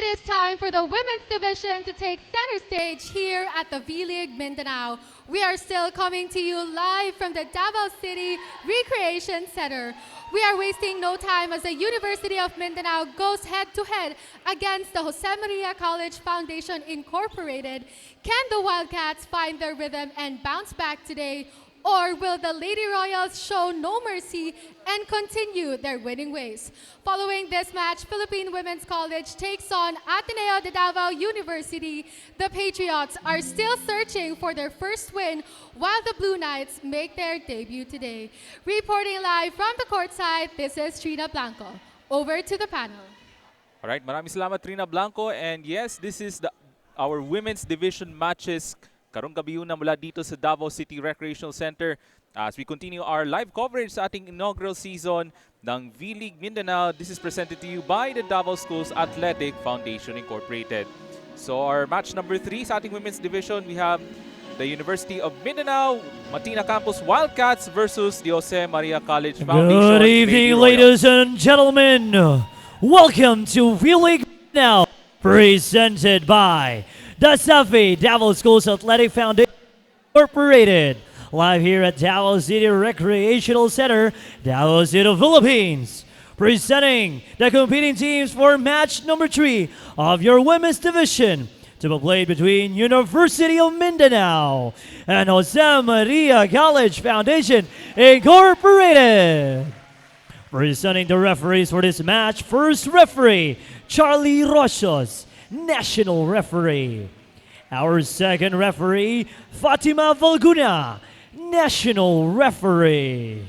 is time for the women's division to take center stage here at the V-League Mindanao. We are still coming to you live from the Davao City Recreation Center. We are wasting no time as the University of Mindanao goes head-to-head against the Jose Maria College Foundation Incorporated. Can the Wildcats find their rhythm and bounce back today? Or will the Lady Royals show no mercy and continue their winning ways? Following this match, Philippine Women's College takes on Ateneo de Davao University. The Patriots are still searching for their first win, while the Blue Knights make their debut today. Reporting live from the courtside, this is Trina Blanco. Over to the panel. All right, maraming salamat Trina Blanco. And yes, this is our women's division matches karong gabi na mula dito sa Davao City Recreational Center as we continue our live coverage sa ating inaugural season ng V-League Mindanao. This is presented to you by the Davao Schools Athletic Foundation Incorporated. So our match number 3 sa ating women's division, we have the University of Mindanao, Matina Campus Wildcats versus the Jose Maria College Foundation. Good evening, ladies and gentlemen. Welcome to V-League Mindanao, presented by DASAFI, Davao Schools Athletic Foundation Incorporated. Live here at Davao City Recreational Center, Davao City, Philippines. Presenting the competing teams for match number 3 of your women's division to be played between University of Mindanao and Jose Maria College Foundation Incorporated. Presenting the referees for this match, first referee, Charlie Rochos, national referee. Our second referee, Fatima Valguna, national referee.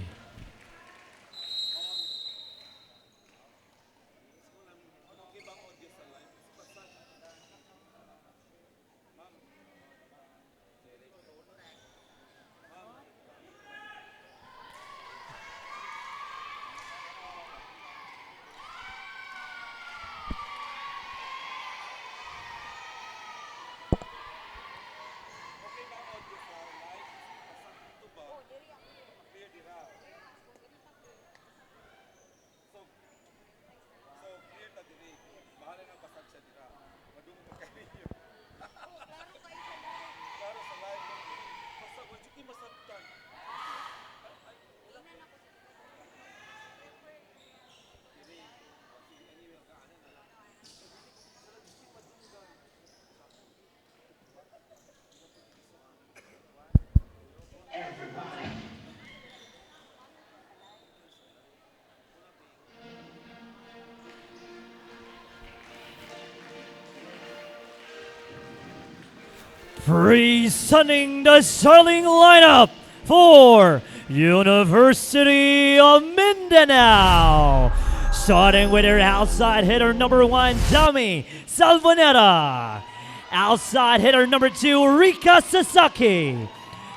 Presenting the starting lineup for University of Mindanao. Starting with her outside hitter number 1, Dami Salvanera. Outside hitter number 2, Rika Sasaki.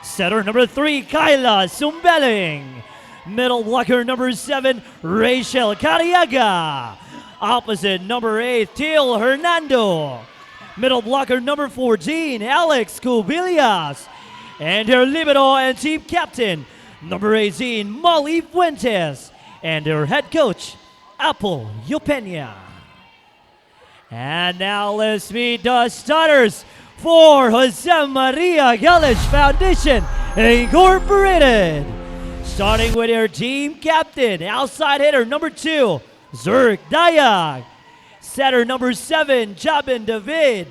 Setter number 3, Kyla Sumbeling. Middle blocker number 7, Rachel Cariaga. Opposite number 8, Teal Hernando. Middle blocker number 14, Alex Cubillas. And their libero and team captain, number 18, Molly Fuentes. And their head coach, Apple Yupena. And now let's meet the starters for Jose Maria College Foundation Incorporated. Starting with their team captain, outside hitter number 2, Zerk Dayag. Setter number 7, Jabin David.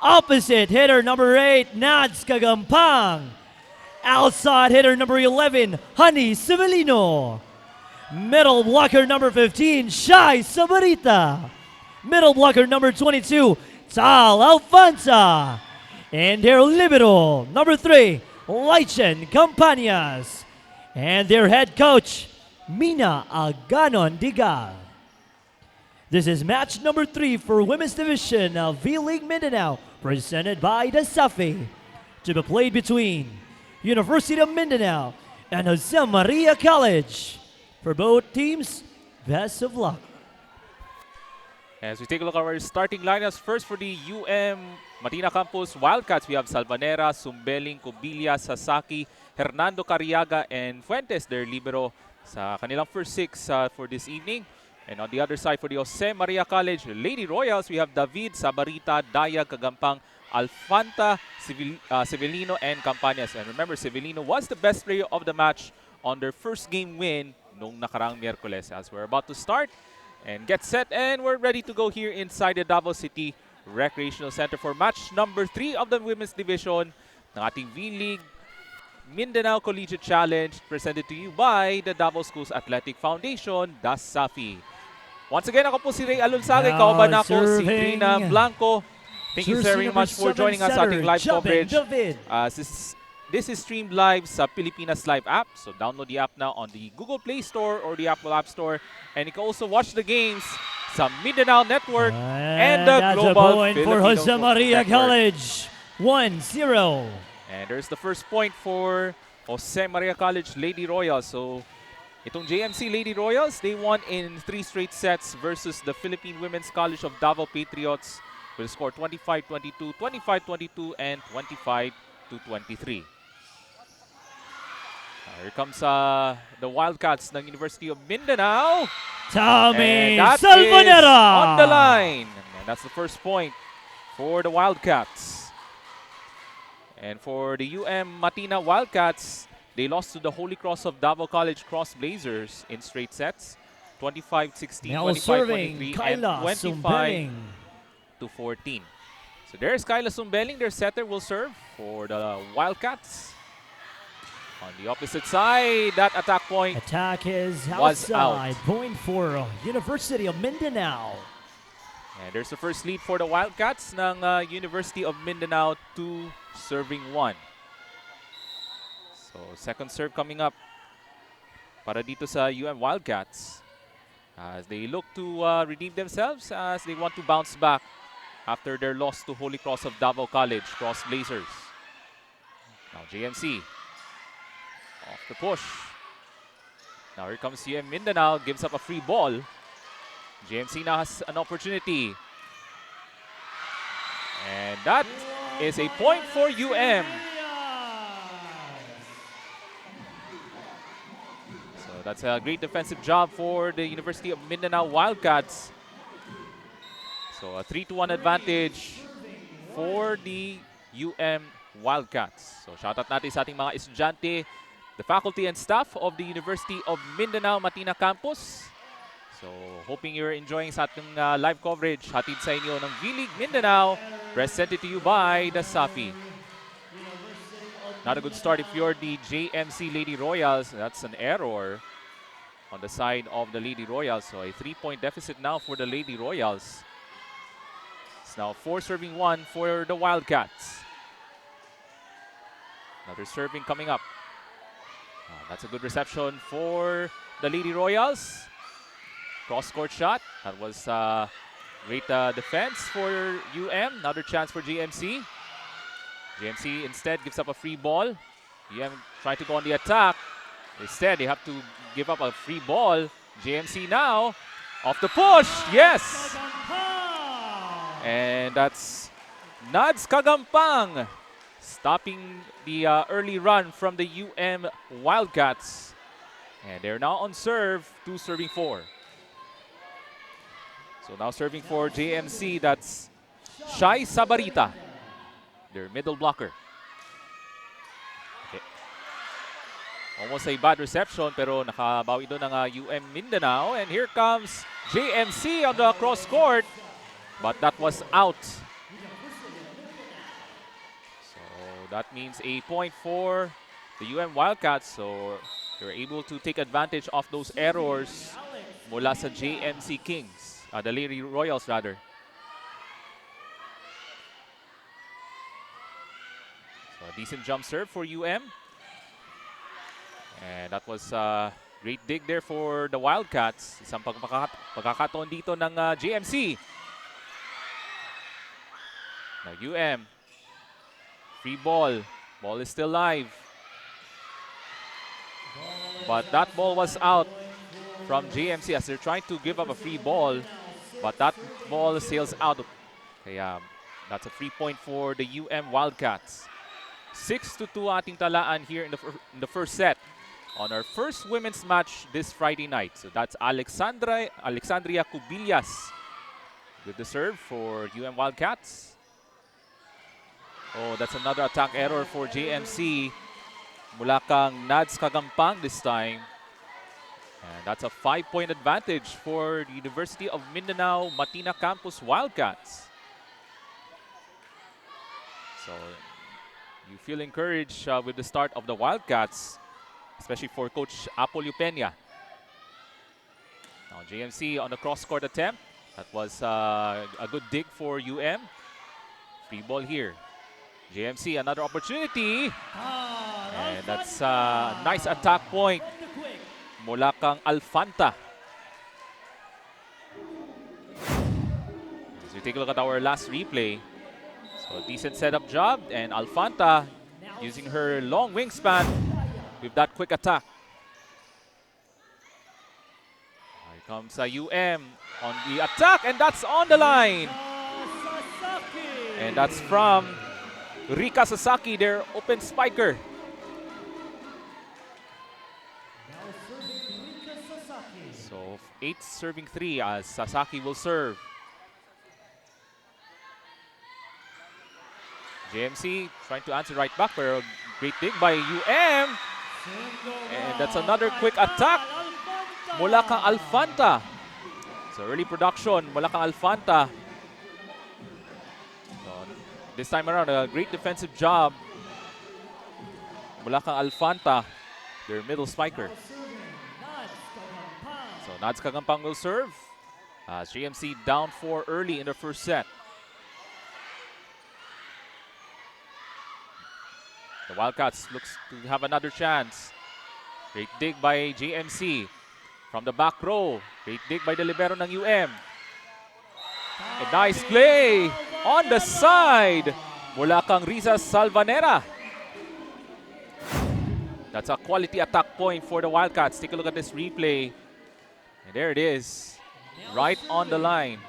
Opposite hitter number 8, Nads Kagampang. Outside hitter number 11, Honey Civilino. Middle blocker number 15, Shai Sabarita. Middle blocker number 22, Tal Alfonsa. And their libero number 3, Lychen Campañas. And their head coach, Mina Aganon Digal. This is match number 3 for Women's Division of V-League Mindanao, presented by DASAFI, to be played between University of Mindanao and Jose Maria College. For both teams, best of luck. As we take a look at our starting lineups, first for the Matina Campus Wildcats, we have Salvanera, Sumbeling, Cubilla, Sasaki, Hernando Cariaga, and Fuentes, their libero sa kanilang first 6 for this evening. And on the other side for the Jose Maria College Lady Royals, we have David, Sabarita, Daya, Kagampang, Alfanta, Severino, and Campañas. And remember, Severino was the best player of the match on their first game win nung nakarang Miyerkules. As we're about to start and get set, and we're ready to go here inside the Davao City Recreational Center for match number 3 of the Women's Division ng ating V-League Mindanao Collegiate Challenge, presented to you by the Davao Schools Athletic Foundation, DASAFI. Once again, ako po si Ray Alonsague, kauban ako si Trina Blanco. Thank you very much for joining us sa ating live coverage. This is streamed live sa Pilipinas Live app, so download the app now on the Google Play Store or the Apple App Store. And you can also watch the games sa Mindanao Network and the Global point Filipino for Jose Maria Network. College, 1-0. And there's the first point for Jose Maria College Lady Royals. So itong JMC Lady Royals, they won in 3 straight sets versus the Philippine Women's College of Davao Patriots with a score 25-22, 25-22, and 25-23. Here comes the Wildcats ng University of Mindanao. Tommy And that Salmonera is on the line. And that's the first point for the Wildcats. And for the Matina Wildcats, they lost to the Holy Cross of Davao College Cross Blazers in straight sets. 25-16, now serving 25-23, and Kyla 25-14. So there's Kyla Sumbeling, their setter, will serve for the Wildcats. On the opposite side, that attack point attack is was outside. out. Point for University of Mindanao. And there's the first lead for the Wildcats ng University of Mindanao, 2 serving 1. So second serve coming up para dito sa Wildcats as they look to redeem themselves, as they want to bounce back after their loss to Holy Cross of Davao College Cross Blazers. Now JMC off the push. Now here comes Mindanao, gives up a free ball. JMC now has an opportunity. And that is a point for So that's a great defensive job for the University of Mindanao Wildcats. So a 3-1 advantage for the Wildcats. So shoutout natin sa ating mga estudyante, the faculty and staff of the University of Mindanao Matina campus. So hoping you're enjoying sa ating live coverage hatid sa inyo ng V-League Mindanao, presented to you by the DASAFI. Not a good start if you're the JMC Lady Royals. That's an error on the side of the Lady Royals. So a 3-point deficit now for the Lady Royals. It's now 4 serving 1 for the Wildcats. Another serving coming up. That's a good reception for the Lady Royals. Cross-court shot. That was great defense for Another chance for JMC. JMC instead gives up a free ball. Trying to go on the attack. Instead, they have to give up a free ball. JMC now off the push. Yes! And that's Nads Kagampang stopping the early run from the Wildcats. And they're now on serve, 2 serving 4. So now serving for JMC, that's Shai Sabarita, their middle blocker. Okay. Almost a bad reception, pero nakabawi doon ng Mindanao. And here comes JMC on the cross court, but that was out. So that means a point for the Wildcats. So they're able to take advantage of those errors mula sa JMC Kings. The Lady Royals, rather. So a decent jump serve for And that was a great dig there for the Wildcats. Isang pagkakataon dito ng JMC. Now free ball. Ball is still live. But that ball was out from JMC as they're trying to give up a free ball. But that ball sails out. Kaya that's a free point for the Wildcats. 6-2 ating talaan here in the first set on our first women's match this Friday night. So that's Alexandria Cubillas with the serve for UM Wildcats. Oh, that's another attack error for JMC. Mula kang Nads Kagampang this time. And that's a 5-point advantage for the University of Mindanao Matina Campus Wildcats. So you feel encouraged with the start of the Wildcats, especially for Coach Apolio Peña. Now JMC on the cross-court attempt. That was a good dig for UM. Free ball here. JMC, another opportunity. And that's a nice attack point mula kang Alfanta. As we take a look at our last replay, so decent setup job, and Alfanta using her long wingspan with that quick attack. Here comes UM on the attack, and that's on the line. And that's from Rika Sasaki, their open spiker. So 8 serving 3 as Sasaki will serve. JMC trying to answer right back, but a great dig by UM. And that's another quick attack mula kang Alfanta. So early production mula kang Alfanta. So this time around, a great defensive job mula kang Alfanta, their middle spiker. So Nads Kagampang will serve as JMC down 4 early in the first set. The Wildcats looks to have another chance. Great dig by JMC from the back row. Great dig by the libero ng UM. A nice play on the side mula kang Riza Salvanera. That's a quality attack point for the Wildcats. Take a look at this replay. And there it is, right on the line.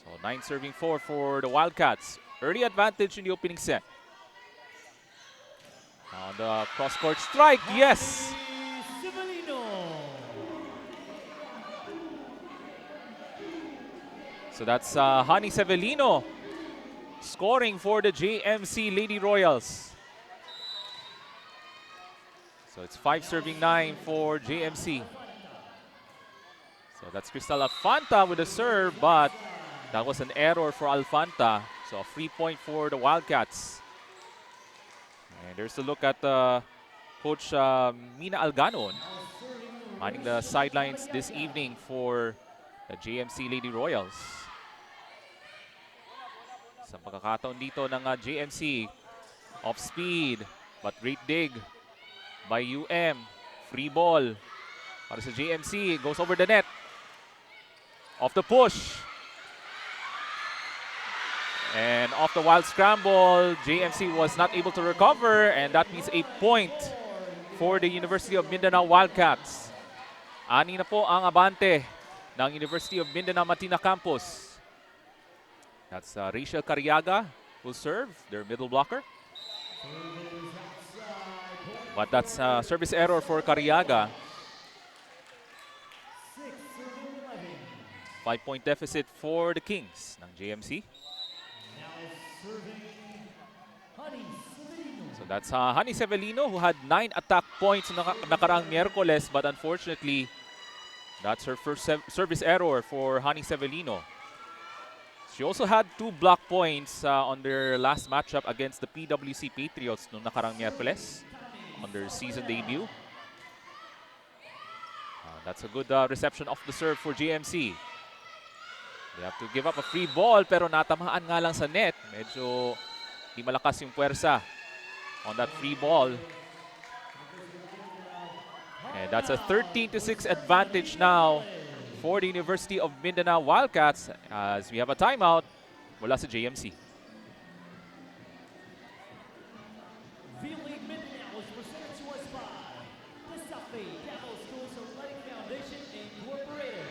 So 9 serving 4 for the Wildcats. Early advantage in the opening set. Now on the cross-court strike, yes! So that's Hani Severino scoring for the JMC Lady Royals. So it's 5 serving 9 for JMC. So that's Crystal Alfanta with a serve, but that was an error for Alfanta. So a free point for the Wildcats. And there's a look at Coach Mina Alganon manning the sidelines this evening for the JMC Lady Royals. Sa pagkakataon dito ng JMC, off speed, but great dig by UM. Free ball para sa JMC, goes over the net. Off the push. And off the wild scramble, JMC was not able to recover, and that means a point for the University of Mindanao Wildcats. Ani na po ang abante ng University of Mindanao Matina Campus. That's Rachel Cariaga will serve, their middle blocker. But that's a service error for Cariaga. 5-point deficit for the Kings ng JMC. So that's Hani Severino, who had 9 attack points nakaraang Miyerkules, but unfortunately, that's her first service error for Hani Severino. She also had 2 block points on their last matchup against the PWC Patriots noong nakaraang Miyerkules on their season debut. That's a good reception off the serve for JMC. They have to give up a free ball, pero natamaan nga lang sa net. Medyo di malakas yung puwersa on that free ball. And that's a 13-6 advantage now for the University of Mindanao Wildcats as we have a timeout mula sa JMC. V-League Mindanao is presented to us by DASAFI, Davao Schools of Life Foundation Incorporated,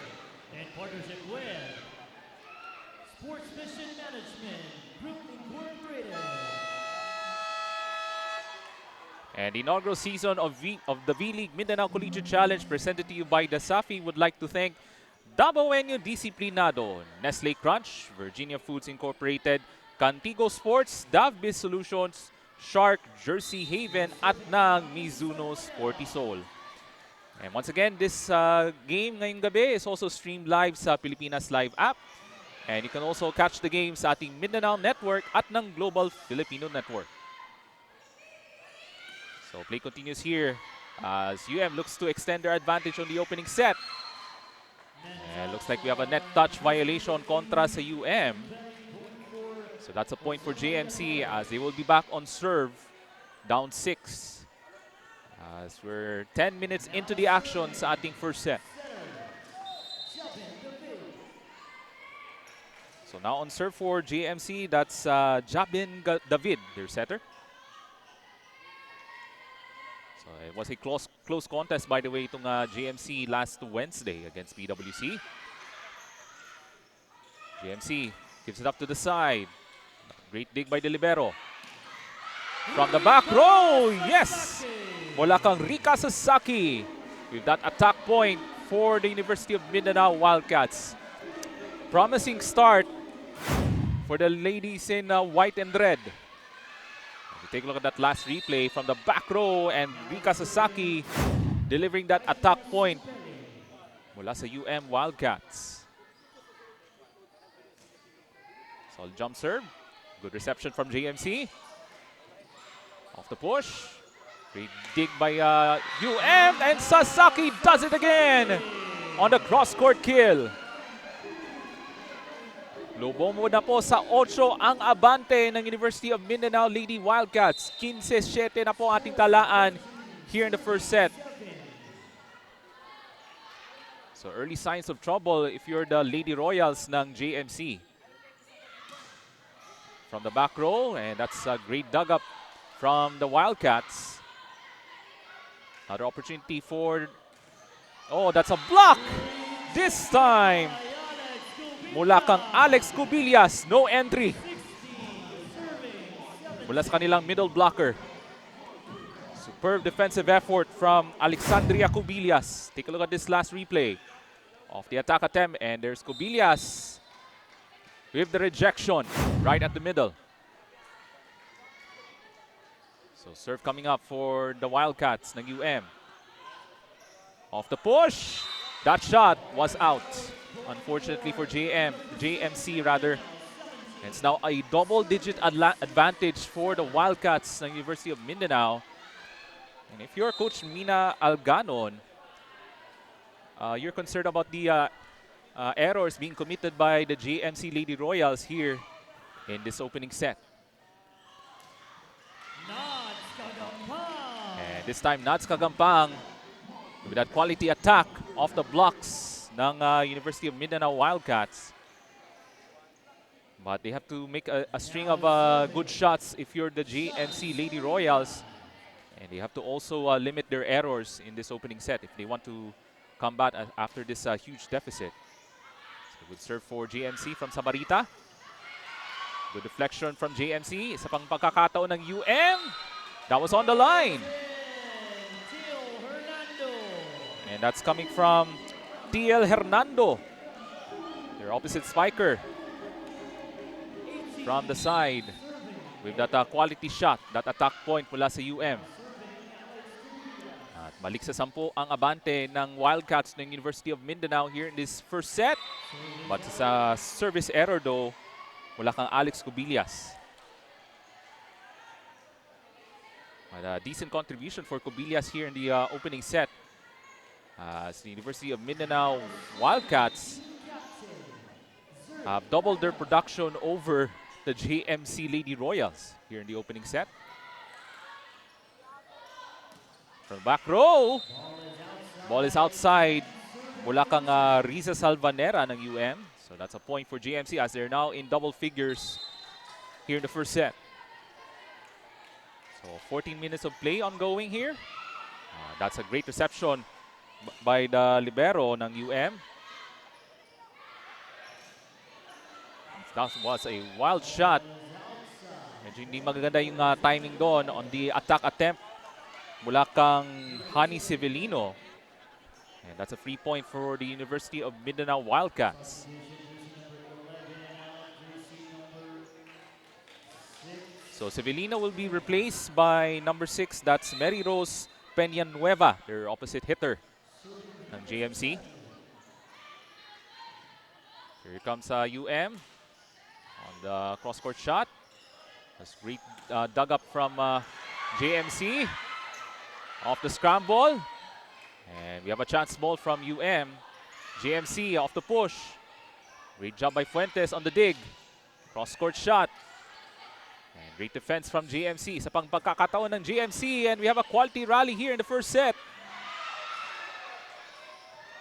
in partnership with Sports Mission Management Group Incorporated. And the inaugural season of the V-League Mindanao Collegiate Challenge presented to you by DASAFI would like to thank Davaoenyo Disciplinado, Nestle Crunch, Virginia Foods Incorporated, Cantigo Sports, Davbiz Solutions, Shark, Jersey Haven, at ng Mizuno Sporty Soul. And once again, this game ngayong gabi is also streamed live sa Pilipinas Live app. And you can also catch the game sa ating Mindanao Network at ng Global Filipino Network. So play continues here as UM looks to extend their advantage on the opening set. And looks like we have a net touch violation kontra sa UM. So that's a point for JMC as they will be back on serve, down 6. As we're 10 minutes into the action sa ating first set. So now on serve for JMC, that's Jabin David, their setter. So it was a close contest, by the way, itong JMC last Wednesday against PWC. JMC gives it up to the side. Great dig by the libero. From the back row, yes! Mula kang Rika Sasaki with that attack point for the University of Mindanao Wildcats. Promising start for the ladies in white and red. Take a look at that last replay from the back row and Rika Sasaki delivering that attack point mula sa UM Wildcats. Solid jump serve. Good reception from JMC. Off the push. Great dig by UM and Sasaki does it again on the cross-court kill. Lumobo na po sa 8 ang abante ng University of Mindanao Lady Wildcats. 15-7 na po ating talaan here in the first set. So early signs of trouble if you're the Lady Royals ng JMC. From the back row, and that's a great dug up from the Wildcats. Another opportunity for, oh, that's a block! This time, mula kang Alex Cubillas, no entry. Mula sa kanilang middle blocker. Superb defensive effort from Alexandria Cubillas. Take a look at this last replay of the attack attempt, and there's Cubillas with the rejection right at the middle. So serve coming up for the Wildcats ng UM. Off the push. That shot was out. Unfortunately for JMC rather. It's now a double-digit advantage for the Wildcats ng University of Mindanao. And if you're Coach Mina Alganon, you're concerned about the errors being committed by the JMC Lady Royals here in this opening set. And this time, Nads Kagampang with that quality attack off the blocks ng University of Mindanao Wildcats. But they have to make a string of good shots if you're the JMC Lady Royals. And they have to also limit their errors in this opening set if they want to combat after this huge deficit. So good serve for JMC from Samarita. Good deflection from JMC. Isa pang pagkakataon ng UM. That was on the line. And that's coming from TL Hernando, their opposite spiker. From the side with that quality shot, that attack point mula sa UM. At balik sa 10 ang abante ng Wildcats ng University of Mindanao here in this first set. But sa service error though, mula kang Alex Cubillas. But a decent contribution for Cubillas here in the opening set. As the University of Mindanao Wildcats have doubled their production over the JMC Lady Royals here in the opening set. From back row, ball is outside. Mula kang Riza Salvanera ng UM. So that's a point for JMC as they're now in double figures here in the first set. So 14 minutes of play ongoing here. That's a great reception by the libero ng UM. That was a wild shot. Medyo hindi magaganda yung timing doon on the attack attempt mula kang Hani Severino. And that's a free point for the University of Mindanao Wildcats. So Severino will be replaced by number 6, that's Mary Rose Peñanueva, their opposite hitter ng JMC. Here comes UM on the cross-court shot. That's great dug up from JMC. Off the scramble. And we have a chance ball from UM. JMC off the push. Great job by Fuentes on the dig. Cross-court shot. And great defense from JMC. Sa pang pagkakataon ng JMC. And we have a quality rally here in the first set.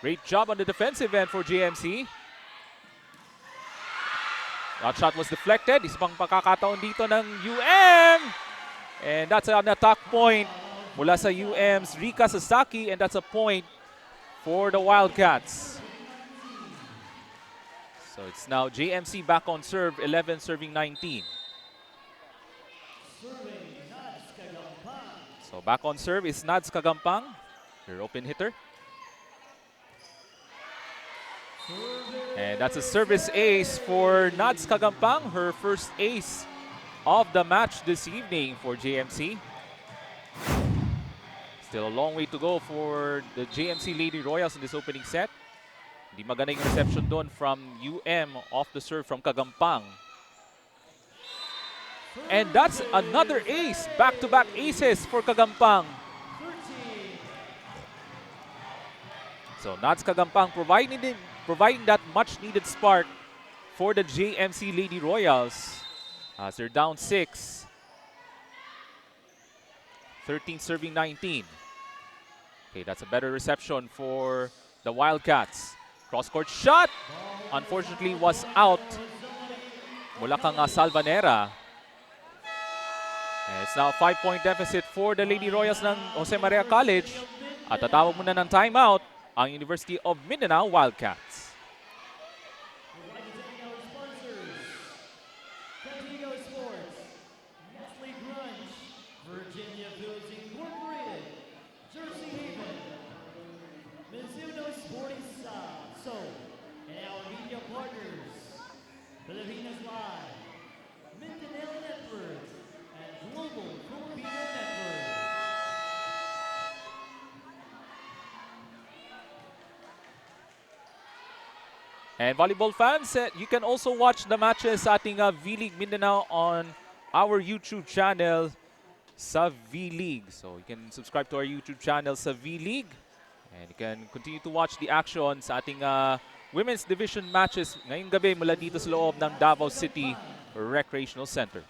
Great job on the defensive end for JMC. That shot was deflected. Isa pang pagkakataon dito ng UM. And that's an attack point mula sa UM's Rika Sasaki. And that's a point for the Wildcats. So it's now JMC back on serve, 11 serving 19. So back on serve is Nads Kagampang, their open hitter. And that's a service ace for Nads Kagampang, her first ace of the match this evening for JMC. Still a long way to go for the JMC Lady Royals in this opening set. Di maganda yung reception doon from UM off the serve from Kagampang. And that's another ace. Back-to-back aces for Kagampang. So Nads Kagampang providing that much-needed spark for the JMC Lady Royals as they're down 6. 13 serving 19. Okay, that's a better reception for the Wildcats. Cross-court shot, unfortunately, was out. Mula kang Salvanera. And it's now a 5-point deficit for the Lady Royals ng Jose Maria College. At tatawag muna ng timeout ang University of Mindanao Wildcats. Philippines Live, Mindanao Network, and Global Filipino Network. And volleyball fans, you can also watch the matches sa ating V-League Mindanao on our YouTube channel sa V-League. So you can subscribe to our YouTube channel sa V-League. And you can continue to watch the action sa ating Women's Division matches ngayong gabi mula dito sa loob ng Davao City Recreational Center.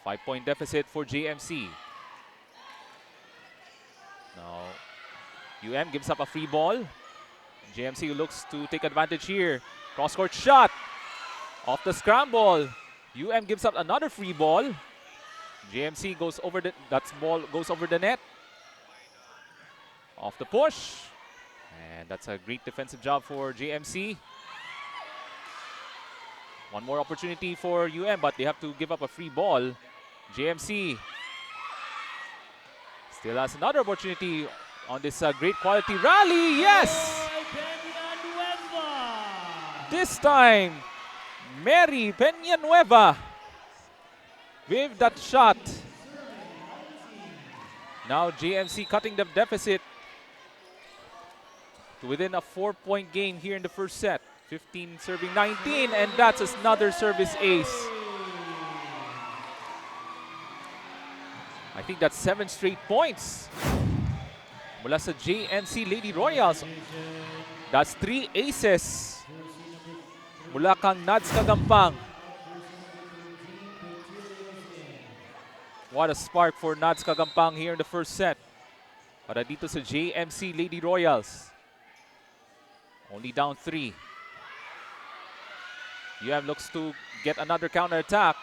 5-point deficit for JMC. Now, UM gives up a free ball. JMC looks to take advantage here. Cross-court shot. Off the scramble. UM gives up another free ball. JMC goes over that ball goes over the net. Off the push. And that's a great defensive job for JMC. One more opportunity for UM, but they have to give up a free ball. JMC still has another opportunity on this great quality rally. Yes! This time, Mary Peñanueva with that shot. Now JMC cutting the deficit to within a 4-point game here in the first set. 15 serving 19, and that's another service ace. I think that's 7 straight points mula sa JMC Lady Royals. That's 3 aces mula kang Nads Kagampang. What a spark for Nads Kagampang here in the first set. Para dito sa JMC Lady Royals. Only down 3. UM looks to get another counter-attack.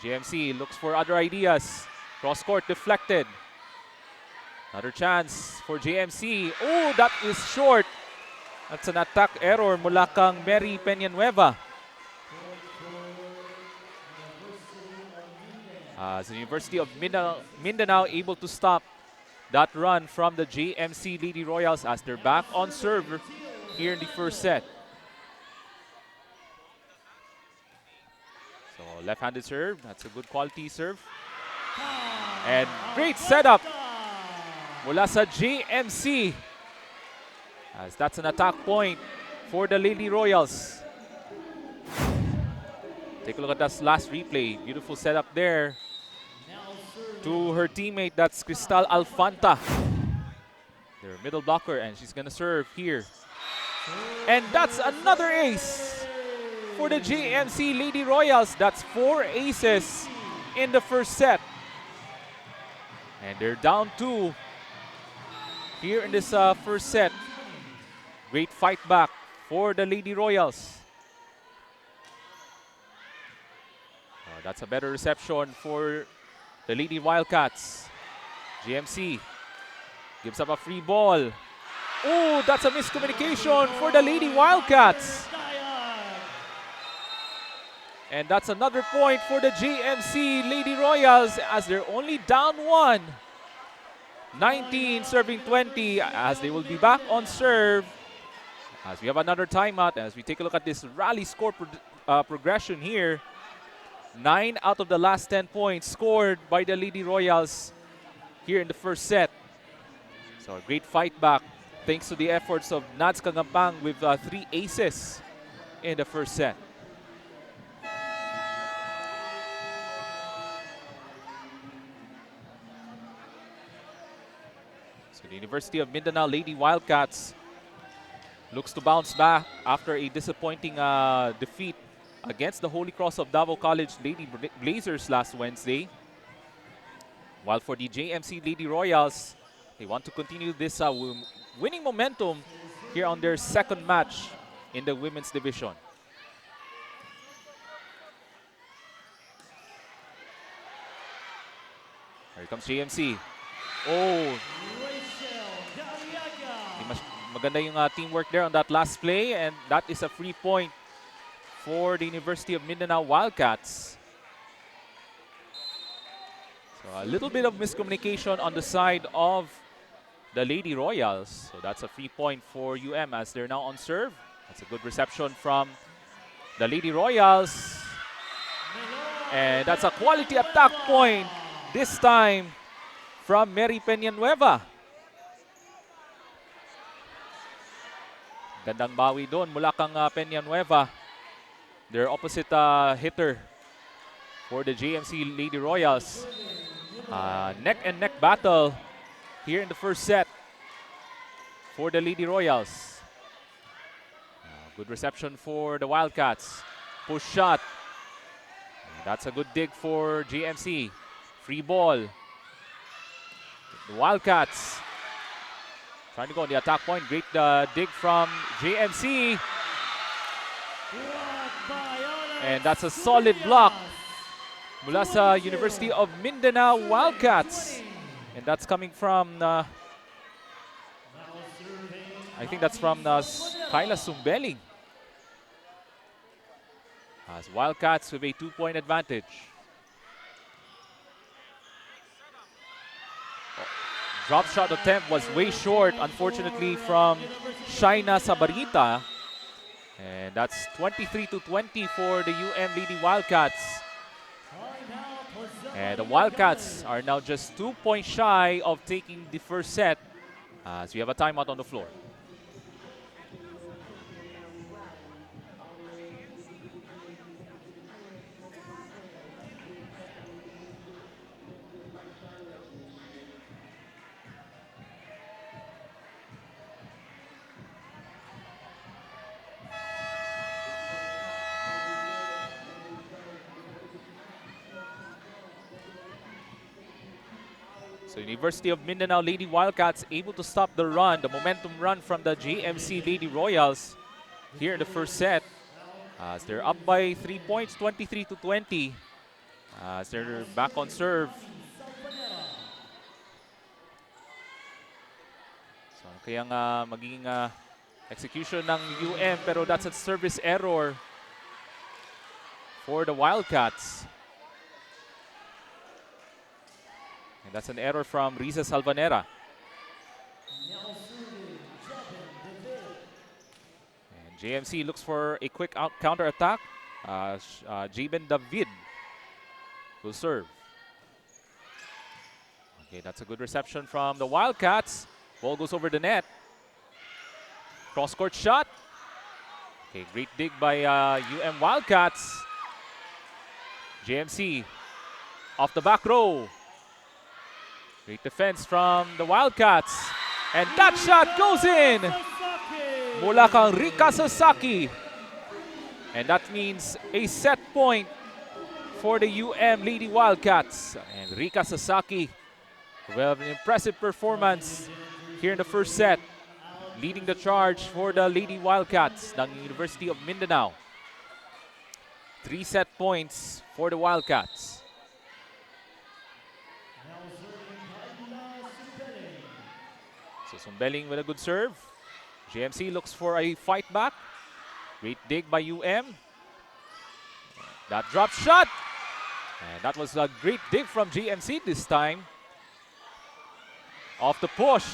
JMC looks for other ideas. Cross-court deflected. Another chance for JMC. Oh, that is short. That's an attack error mula kang Mary Peñanueva. As the University of Mindanao able to stop that run from the JMC Lady Royals as they're back on serve here in the first set. So left-handed serve, that's a good quality serve. And great setup mula sa JMC. As that's an attack point for the Lady Royals. Take a look at that last replay. Beautiful setup there. To her teammate, that's Cristal Alfanta. Their middle blocker, and she's gonna serve here. And that's another ace for the JMC Lady Royals. That's 4 aces in the first set. And they're down 2 here in this first set. Great fight back for the Lady Royals. That's a better reception for the Lady Wildcats. GMC gives up a free ball. Oh, that's a miscommunication for the Lady Wildcats. And that's another point for the JMC Lady Royals as they're only down 1. 19 serving 20 as they will be back on serve. As we have another timeout, as we take a look at this rally score progression here. 9 out of the last 10 points scored by the Lady Royals here in the first set. So a great fight back thanks to the efforts of Nads Kagampang with 3 aces in the first set. So the University of Mindanao Lady Wildcats looks to bounce back after a disappointing defeat against the Holy Cross of Davao College Lady Blazers last Wednesday. While for the JMC Lady Royals, they want to continue this winning momentum here on their second match in the women's division. Here comes JMC. Oh, maganda yung teamwork there on that last play, and that is a free point for the University of Mindanao Wildcats. So a little bit of miscommunication on the side of the Lady Royals. So that's a free point for UM as they're now on serve. That's a good reception from the Lady Royals. And that's a quality attack point, this time from Mary Peñanueva. Gandang bawi doon mula kang Peñanueva, their opposite hitter for the JMC Lady Royals. Neck and neck battle here in the first set for the Lady Royals. Good reception for the Wildcats. Push shot. That's a good dig for JMC. Free ball. The Wildcats trying to go on the attack point. Great dig from JMC. And that's a solid block mula sa University of Mindanao Wildcats. And that's coming from, I think that's from Kyla Sumbeling. As Wildcats with a 2-point advantage. Drop shot attempt was way short, unfortunately, from Shaina Sabarita. And that's 23-20 for the UM Lady Wildcats. And the Wildcats are now just 2 points shy of taking the first set as we have a timeout on the floor. So University of Mindanao Lady Wildcats able to stop the run, the momentum run from the JMC Lady Royals here in the first set. As they're up by 3 points, 23-20. As they're back on serve. So kayang magiging execution ng UM, pero that's a service error for the Wildcats. And that's an error from Riza Salvanera. And JMC looks for a quick counter attack. Jaben David will serve. Okay, that's a good reception from the Wildcats. Ball goes over the net. Cross-court shot. Okay, great dig by UM Wildcats. JMC off the back row. Great defense from the Wildcats. And that shot goes in. Mula kang Rika Sasaki. And that means a set point for the UM Lady Wildcats. And Rika Sasaki will have an impressive performance here in the first set, leading the charge for the Lady Wildcats ng University of Mindanao. 3 set points for the Wildcats. So Sumbeling with a good serve. JMC looks for a fight back. Great dig by UM. That drop shot. And that was a great dig from JMC this time. Off the push.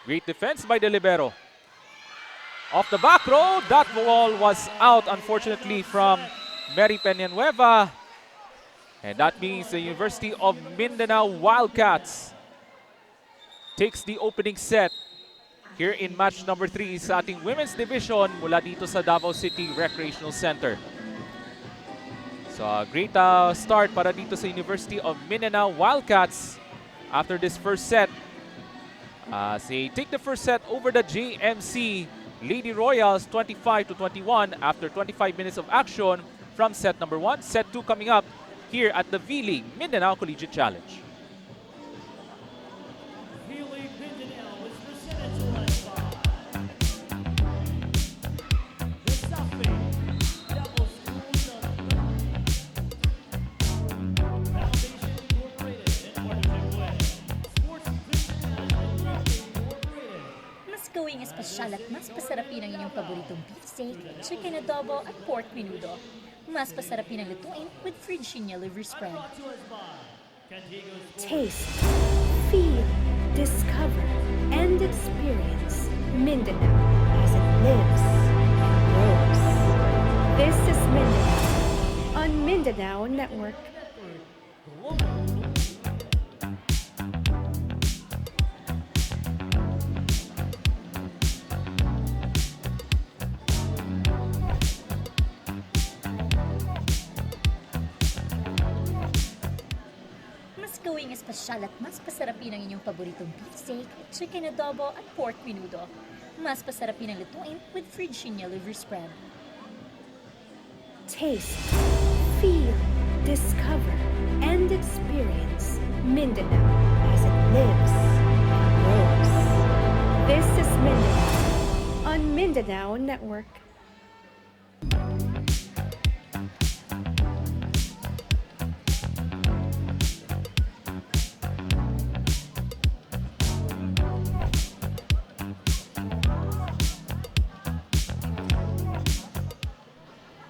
Great defense by the libero. Off the back row, that ball was out, unfortunately, from Mary Peñanueva. And that means the University of Mindanao Wildcats takes the opening set here in match number 3 sa ating women's division mula dito sa Davao City Recreational Center. So a great start para dito sa University of Mindanao Wildcats after this first set. They take the first set over the JMC Lady Royals 25-21 after 25 minutes of action from set number 1. Set 2 coming up here at the V-League Mindanao Collegiate Challenge. V-League Mindanao is presented to us by DASAFI, Davao Schools of Foundation Incorporated in partnership with Sports Vision Management Incorporated. Mas gawing espesyal at mas pasarapin ang inyong paboritong beefsteak, chicken adobo at pork menudo. Mas pasarapin ang lutuin with Virginia liver spread. Brought to us by Candigo's Taste, feel, discover, and experience Mindanao as it lives and grows. This is Mindanao on Mindanao Network. Mas gawing espesyal at mas pasarapin ang inyong paboritong beefsteak, chicken adobo at pork menudo. Mas pasarapin ang lutuin with Virginia liver spread. Taste, feel, discover, and experience Mindanao as it lives and grows. This is Mindanao on Mindanao Network.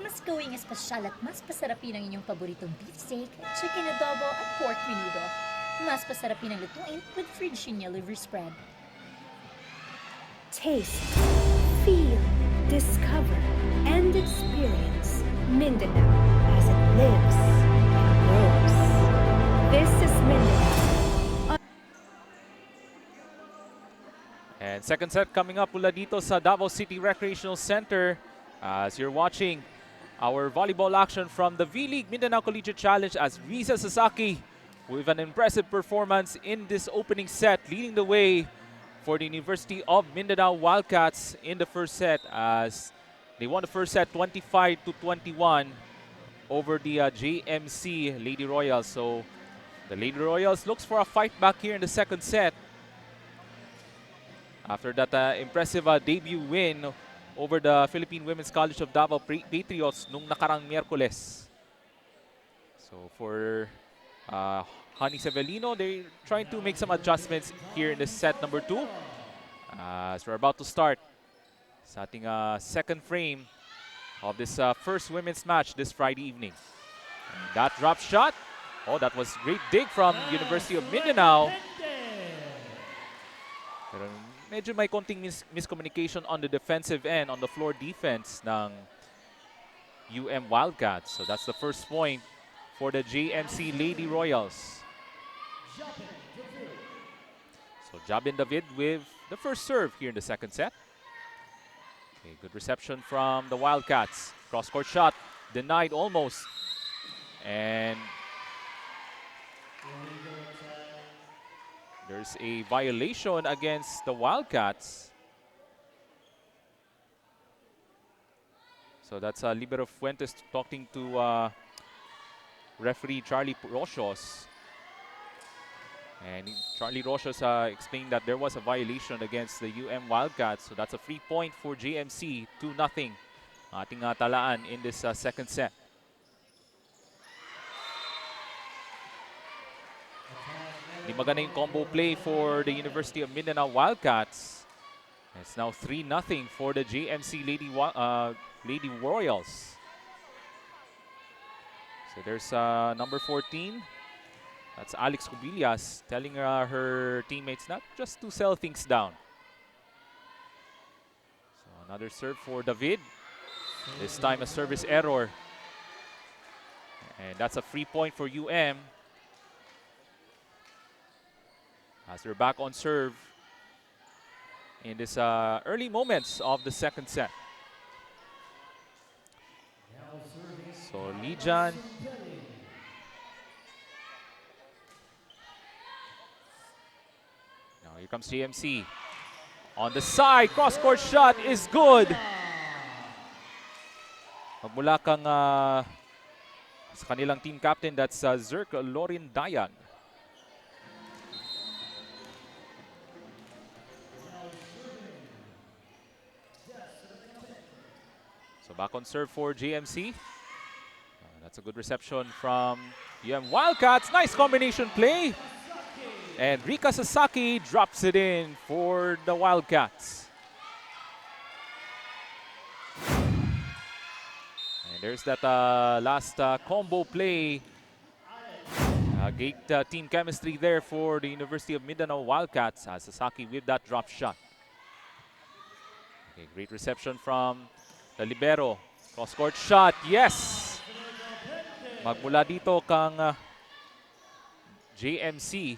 Mas gawing espesyal at mas pasarapin ang inyong paboritong beefsteak, chicken adobo at pork menudo. Mas pasarapin ang lutuin with Virginia liver spread. Taste, feel, discover, and experience Mindanao as it lives and grows. This is Mindanao. And second set coming up mula dito sa Davao City Recreational Center. As you're watching our volleyball action from the V-League Mindanao Collegiate Challenge as Risa Sasaki with an impressive performance in this opening set, leading the way for the University of Mindanao Wildcats in the first set as they won the first set 25-21 over the JMC Lady Royals. So the Lady Royals looks for a fight back here in the second set after that impressive debut win over the Philippine Women's College of Davao Patriots nung nakarang Miyerkules. So for Honey Severino, they're trying to make some adjustments here in the set number 2. As we're about to start sa ating second frame of this first women's match this Friday evening. And that drop shot Oh, that was great dig from University of Mindanao. Pero medyo may konting miscommunication on the defensive end, on the floor defense ng Wildcats. So that's the first point for the JMC Lady Royals. So Jabin David with the first serve here in the second set. Okay, good reception from the Wildcats. Cross-court shot, denied almost. And there's a violation against the Wildcats. So that's Libero Fuentes talking to referee Charlie Rochos. And Charlie Rochos explained that there was a violation against the Wildcats. So that's a free point for JMC, 2-0. Ating talaan in this second set. Di maganda yung combo play for the University of Mindanao Wildcats. It's now 3-0 for the JMC Lady Royals. So there's number 14. That's Alex Cubillas telling her teammates not just to sell things down. So another serve for David. This time a service error. And that's a free point for as they're back on serve in this early moments of the second set. So Lijan. Now here comes JMC. On the side, cross-court shot is good. Magmula kang sa kanilang team captain, that's Zerk Lorin Dayag. So back on serve for JMC. That's a good reception from Wildcats. Nice combination play. And Rika Sasaki drops it in for the Wildcats. And there's that last combo play. Great team chemistry there for the University of Mindanao Wildcats. Sasaki with that drop shot. Okay, great reception from the libero. Cross-court shot, yes! Magmula dito kang JMC.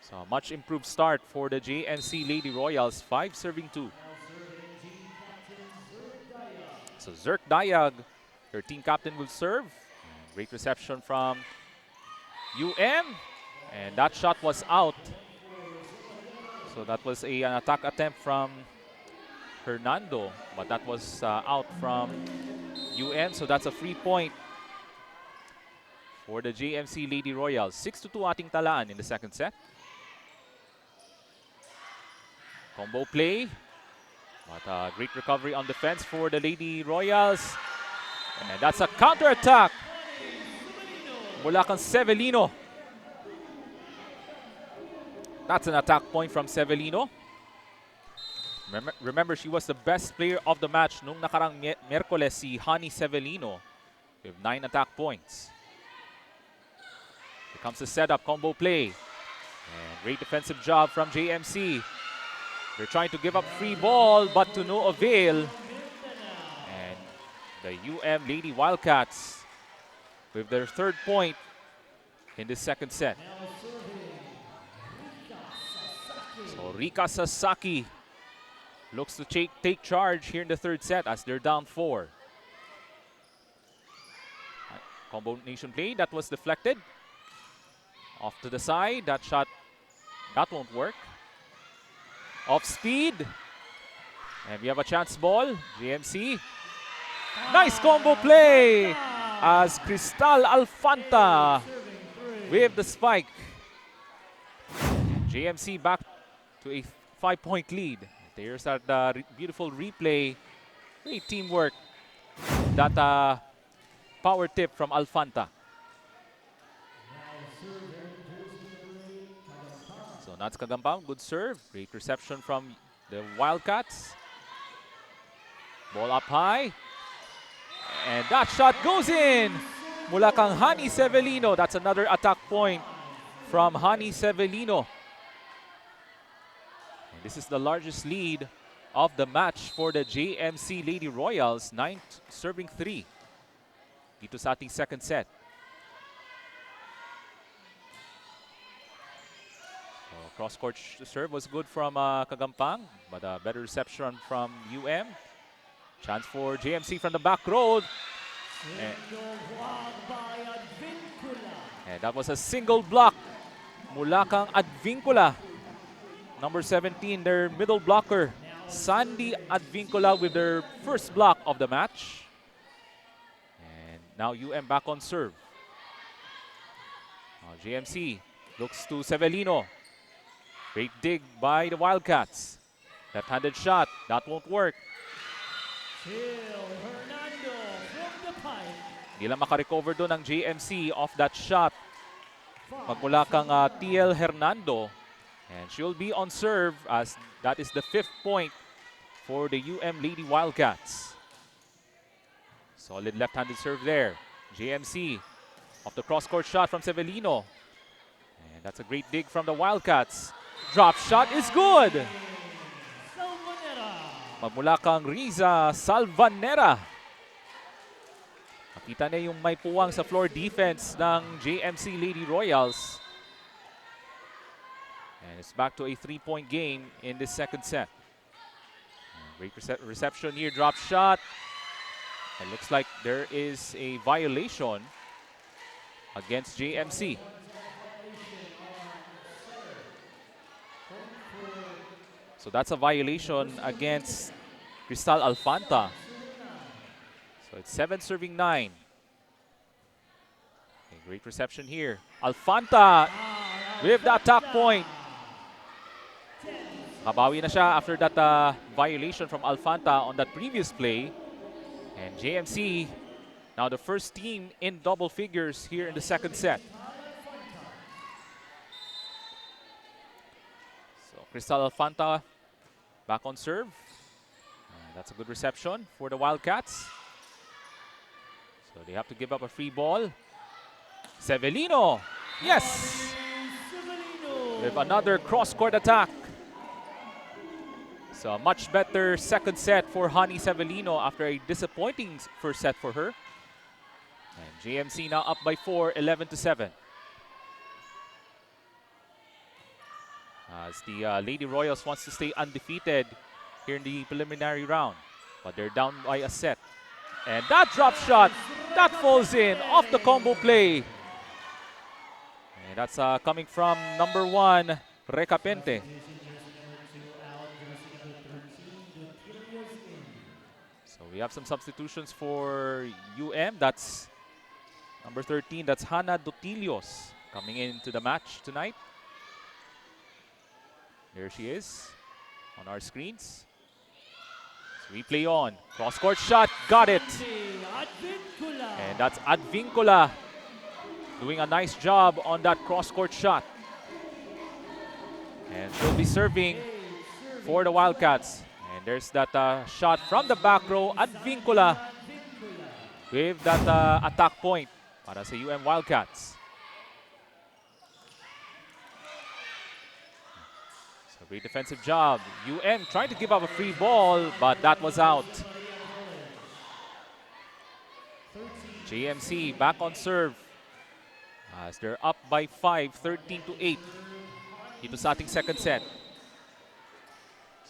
So much improved start for the JMC Lady Royals, 5 serving 2. So Zerk Dayag, her team captain, will serve. Great reception from and that shot was out. So that was an attack attempt from Hernando, but that was out from so that's a free point for the JMC Lady Royals. 6-2 ating talaan in the second set. Combo play, but great recovery on defense for the Lady Royals. And that's a counter-attack. Mula kang Sevelino. That's an attack point from Sevelino. Remember, she was the best player of the match nung nakarang Miyerkules, si Hani Sevelino, with 9 attack points. Here comes the setup, combo play. And great defensive job from JMC. They're trying to give up free ball, but to no avail. And the Lady Wildcats with their 3rd point in this second set. So Rika Sasaki looks to take charge here in the 3rd set as they're down 4. Combination play, that was deflected. Off to the side, that shot, that won't work. Off speed. And we have a chance ball, JMC. Nice combo play as Cristal Alfanta with the spike. JMC back to a 5-point lead. There's that beautiful replay. Great teamwork. That power tip from Alfanta. So Nats Kagampang, good serve. Great reception from the Wildcats. Ball up high. And that shot goes in. Mula kang Hani Severino. That's another attack point from Hani Severino. And this is the largest lead of the match for the JMC Lady Royals. 9 serving 3. Dito sa ating second set. So cross-court serve was good from Kagampang, but a better reception from UM. Chance for JMC from the back row. And that was a single block. Mula kang Advincula. Number 17, their middle blocker. Sandy Advincula with their first block of the match. And now UM back on serve. JMC looks to Severino. Great dig by the Wildcats. Left-handed shot. That won't work. Hindi lang makarecover doon ang JMC off that shot. Magmula kang TL Hernando. And she'll be on serve as that is the 5th point for the UM Lady Wildcats. Solid left-handed serve there. JMC off the cross-court shot from Severino. And that's a great dig from the Wildcats. Drop shot is good. Magmula kang Riza Salvanera. Nakita niya yung may puwang sa floor defense ng JMC Lady Royals. And it's back to a 3-point game in this second set. Great reception here, drop shot. It looks like there is a violation against JMC. So that's a violation against Cristal Alfanta. So it's 7 serving 9. Okay, great reception here. Alfanta with the attack point. Kabawi na siya after that violation from Alfanta on that previous play. And JMC now the first team in double figures here in the second set. So Cristal Alfanta back on serve. That's a good reception for the Wildcats. So they have to give up a free ball. Severino, yes! With another cross-court attack. So a much better second set for Hani Severino after a disappointing first set for her. And JMC now up by 4, 11-7. As the Lady Royals wants to stay undefeated here in the preliminary round. But they're down by a set. And that drop shot, that falls in off the combo play. And that's coming from number 1, Recapente. So we have some substitutions for UM. That's number 13, that's Hannah Dotilios coming into the match tonight. There she is on our screens. So replay on. Cross-court shot. Got it. And that's Advincula doing a nice job on that cross-court shot. And she'll be serving for the Wildcats. And there's that shot from the back row. Advincula with that attack point para sa UM Wildcats. Great defensive job. UM trying to give up a free ball, but that was out. JMC back on serve as they're up by 5, 13-8. Dito sa ating second set.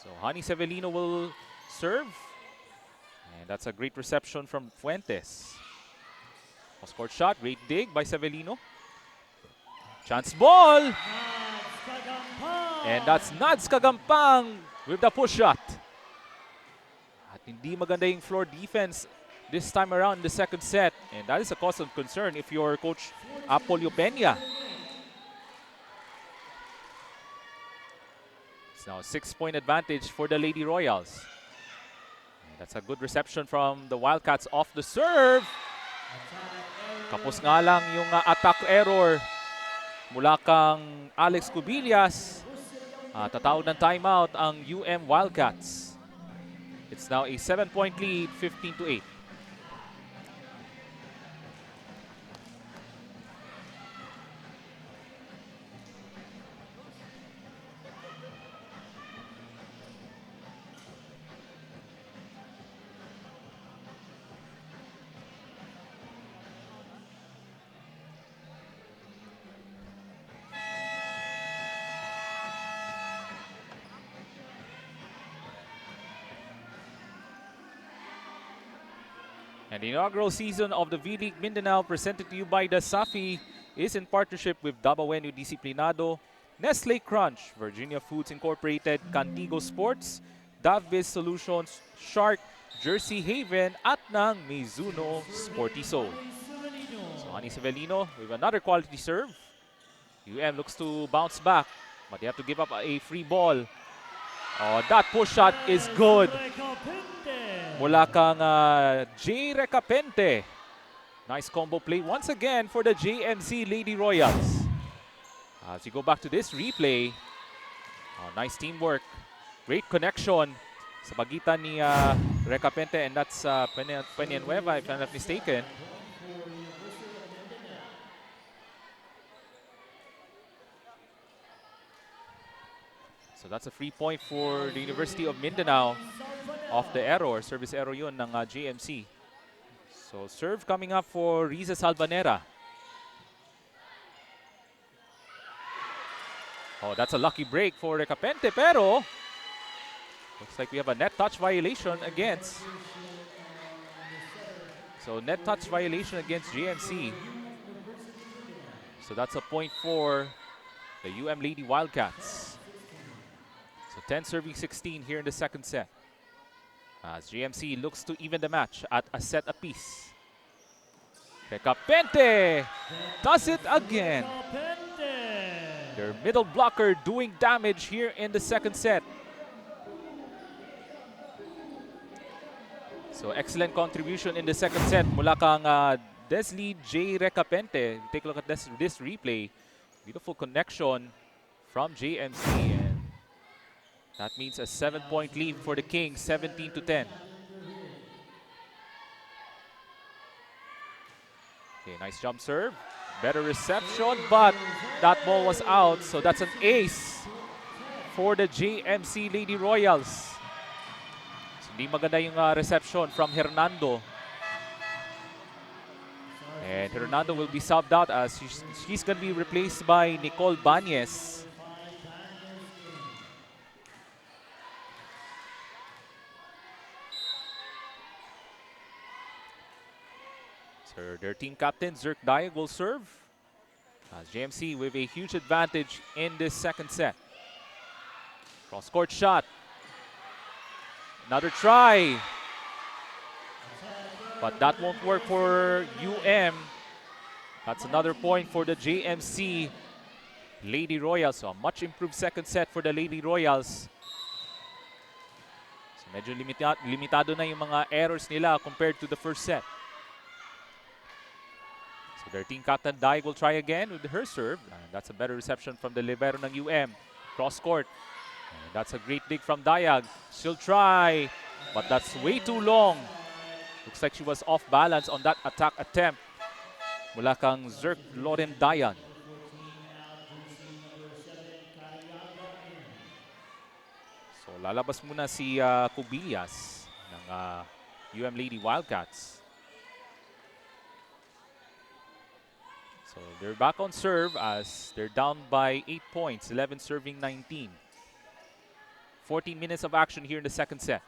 So Hani Severino will serve. And that's a great reception from Fuentes. Cross-court shot, great dig by Severino. Chance ball! And that's Nads Kagampang with the push shot. At hindi maganda yung floor defense this time around in the second set. And that is a cause of concern if you're Coach Apolio Peña. It's now a 6-point advantage for the Lady Royals. And that's a good reception from the Wildcats off the serve. Kapos nga lang yung attack error mula kang Alex Cubillas. Tatawag ng timeout ang UM Wildcats. It's now a 7-point lead, 15-8. And the inaugural season of the V-League Mindanao, presented to you by DASAFI, is in partnership with Davao Disciplinado, Nestle Crunch, Virginia Foods Incorporated, Candigo Sports, Davvis Solutions, Shark, Jersey Haven, at ng Mizuno Sporty Soul. So Ani Severino with another quality serve. UM looks to bounce back, but they have to give up a free ball. Oh, that push shot is good. Mula kang J. Recapente. Nice combo play once again for the JMC Lady Royals. As you go back to this replay, nice teamwork. Great connection sa pagitan ni Recapente, and that's Peñanueva, if I'm not mistaken. So that's a free point for the University of Mindanao off the error. Service error yun ng JMC. So serve coming up for Riza Salvanera. Oh, that's a lucky break for Recapente, pero looks like we have a net touch violation against. So net touch violation against JMC. So that's a point for the UM Lady Wildcats. So 10 serving 16 here in the second set. As JMC looks to even the match at a set apiece. Recapente does it again. Their middle blocker doing damage here in the second set. So excellent contribution in the second set mula kang Desli J. Recapente. Take a look at this replay. Beautiful connection from JMC. And that means a 7-point lead for the Kings, 17-10. Okay, nice jump serve. Better reception, but that ball was out. So that's an ace for the JMC Lady Royals. So hindi maganda yung reception from Hernando. And Hernando will be subbed out as she's going to be replaced by Nicole Banez. So their team captain, Zerk Dayag, will serve. As JMC with a huge advantage in this second set. Cross-court shot. Another try. But that won't work for UM. That's another point for the JMC Lady Royals. So a much improved second set for the Lady Royals. So medyo limitado na yung mga errors nila compared to the first set. So their team captain Daig will try again with her serve. And that's a better reception from the libero ng UM. Cross-court. That's a great dig from Dayag. She'll try, but that's way too long. Looks like she was off balance on that attack attempt. Mula kang Zerk Loren Dayag. So lalabas muna si Cubillas ng UM Lady Wildcats. So they're back on serve as they're down by 8 points, 11 serving 19. 14 minutes of action here in the second set.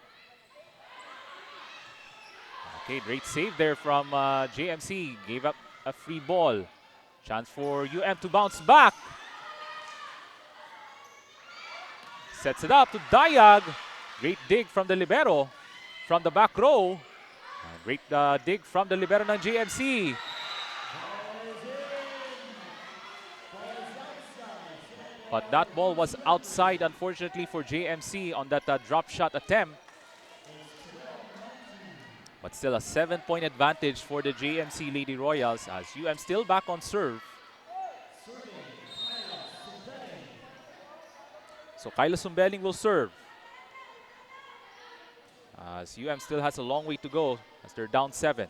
Okay, great save there from JMC. Gave up a free ball. Chance for UM to bounce back. Sets it up to Dayag. Great dig from the libero from the back row. Great dig from the libero ng JMC. But that ball was outside, unfortunately, for JMC on that drop shot attempt. But still a 7-point advantage for the JMC Lady Royals as UM still back on serve. So Kyla Sumbeling will serve. As UM still has a long way to go as they're down 7.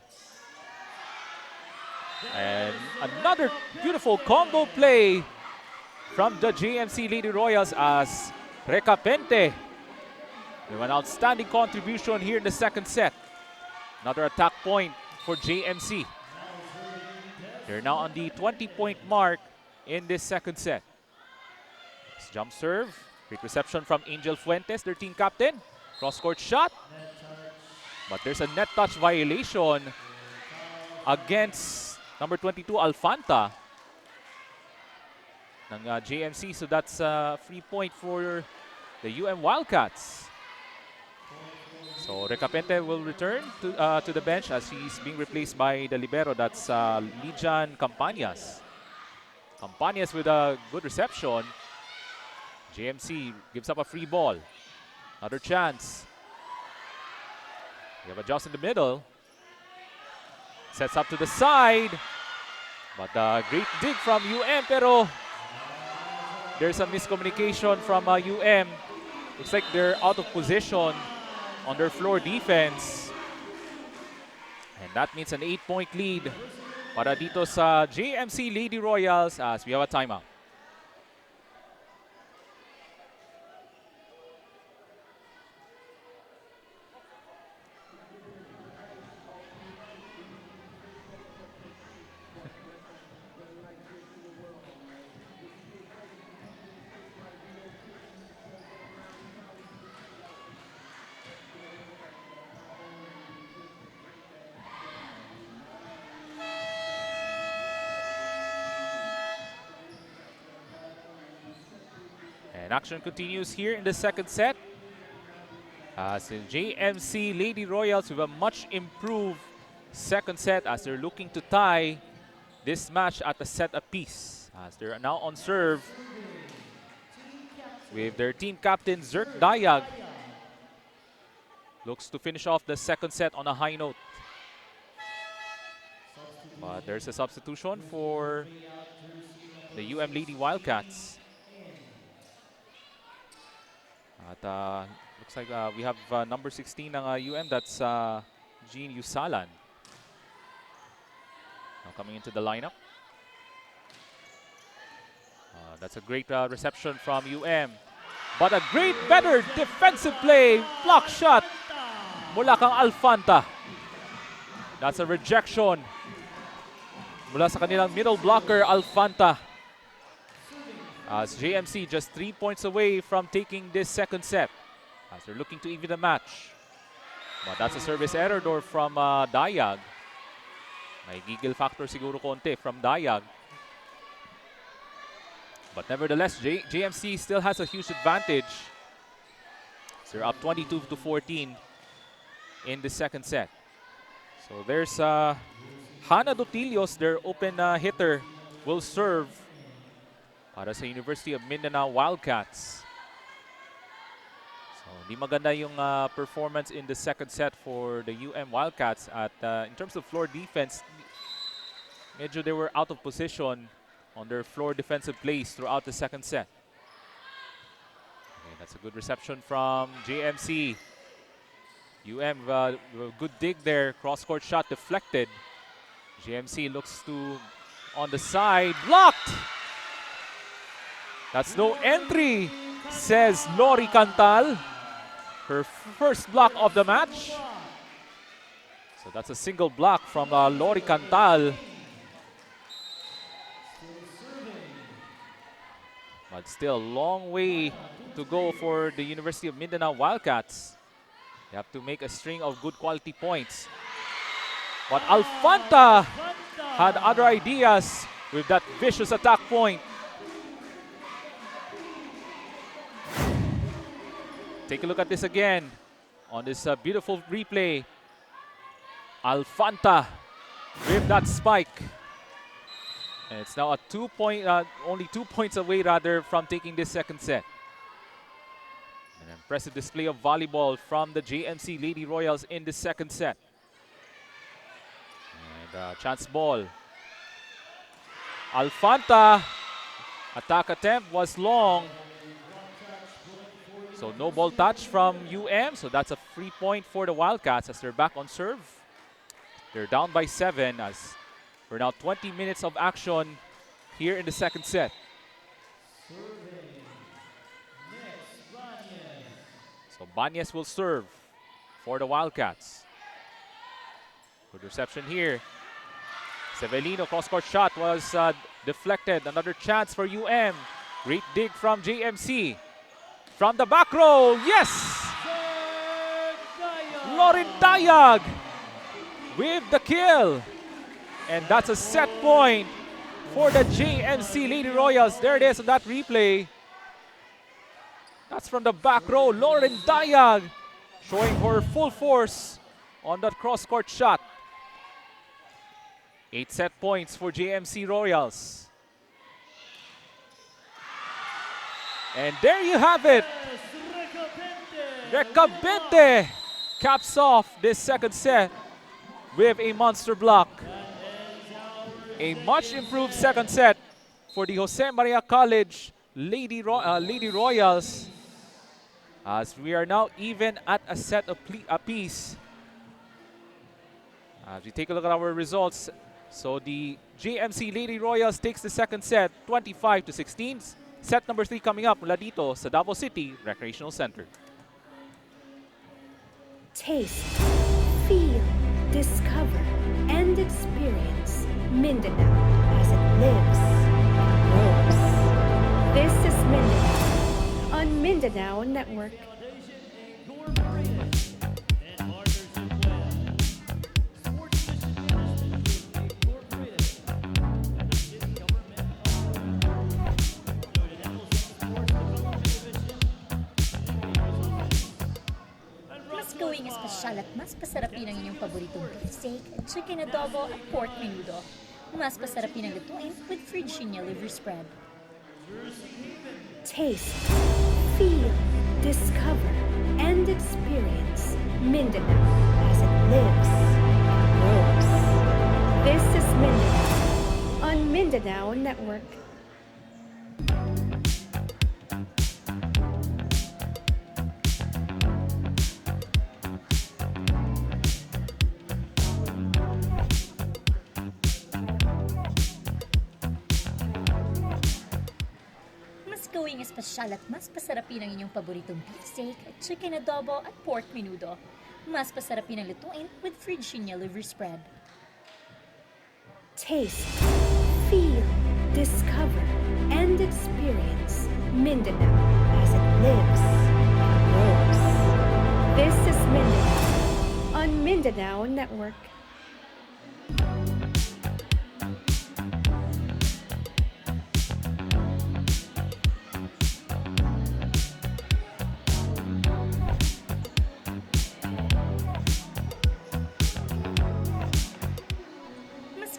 And another beautiful combo play from the JMC Lady Royals as Recapente with an outstanding contribution here in the second set. Another attack point for JMC. They're now on the 20-point mark in this second set. This jump serve. Great reception from Angel Fuentes, their team captain. Cross-court shot. But there's a net touch violation against number 22, Alfanta ng JMC. So that's a free point for the UM Wildcats. So Recapente will return to the bench as he's being replaced by the libero. That's Lijan Campañas. Campañas with a good reception. JMC gives up a free ball. Another chance. We have a Joust in the middle. Sets up to the side. But a great dig from UM, pero there's a miscommunication from UM. Looks like they're out of position on their floor defense. And that means an 8-point lead para dito sa JMC Lady Royals as we have a timeout. And action continues here in the second set. As in JMC Lady Royals with a much improved second set as they're looking to tie this match at a set apiece. As they're now on serve with their team captain Zerk Dayag. Looks to finish off the second set on a high note. But there's a substitution for the UM Lady Wildcats. At looks like we have number 16 ng UM, that's Jean Usalan. Now coming into the lineup. That's a great reception from UM. But a great, better defensive play. Block shot mula kang Alfanta. That's a rejection mula sa kanilang middle blocker, Alfanta. As JMC just 3 points away from taking this second set. As they're looking to even the match. But that's a service error door from Dayag. May giggle factor siguro konti from Dayag. But nevertheless, JMC still has a huge advantage. So they're up 22-14 in the second set. So there's Hana Dotilios, their open hitter, will serve para sa University of Mindanao Wildcats. So di maganda yung performance in the second set for the UM Wildcats. At in terms of floor defense, medyo they were out of position on their floor defensive plays throughout the second set. Okay, that's a good reception from JMC. UM, a good dig there. Cross-court shot deflected. JMC looks to on the side. Blocked! That's no entry, says Lori Cantal. Her first block of the match. So that's a single block from Lori Cantal. But still a long way to go for the University of Mindanao Wildcats. They have to make a string of good quality points. But Alfanta had other ideas with that vicious attack point. Take a look at this again on this beautiful replay. Alfanta with that spike. And it's now a only 2 points away rather from taking this second set. An impressive display of volleyball from the JMC Lady Royals in the second set. And chance ball. Alfanta, attack attempt was long. So no ball touch from UM, so that's a free point for the Wildcats as they're back on serve. They're down by 7 as we're now 20 minutes of action here in the second set. So Banyes will serve for the Wildcats. Good reception here. Severino cross-court shot was deflected. Another chance for UM. Great dig from JMC. From the back row, yes! Lauren Dayag with the kill. And that's a set point for the JMC Lady Royals. There it is on that replay. That's from the back row, Lauren Dayag showing her full force on that cross-court shot. 8 set points for JMC Royals. And there you have it. Recabente caps off this second set with a monster block. A much improved second set for the Jose Maria College Lady Royals, as we are now even at a set apiece. As we take a look at our results, so the JMC Lady Royals takes the second set 25-16. Set number 3 coming up mula dito sa Davao City Recreational Center. Taste, feel, discover, and experience Mindanao as it lives and grows. This is Mindanao on Mindanao Network. Gawing espesyal at mas pasarapin ang inyong paboritong beef steak, chicken adobo at pork menudo. Mas pasarapin ang lutuin with Virginia liver spread. Taste, feel, discover, and experience Mindanao as it lives and grows. This is Mindanao on Mindanao Network. Gawing espesyal at mas pasarapin ang inyong paboritong beef steak, chicken adobo at pork menudo. Mas pasarapin ang lutuin with Virginia liver spread. Taste, feel, discover, and experience Mindanao as it lives and grows. This is Mindanao on Mindanao Network.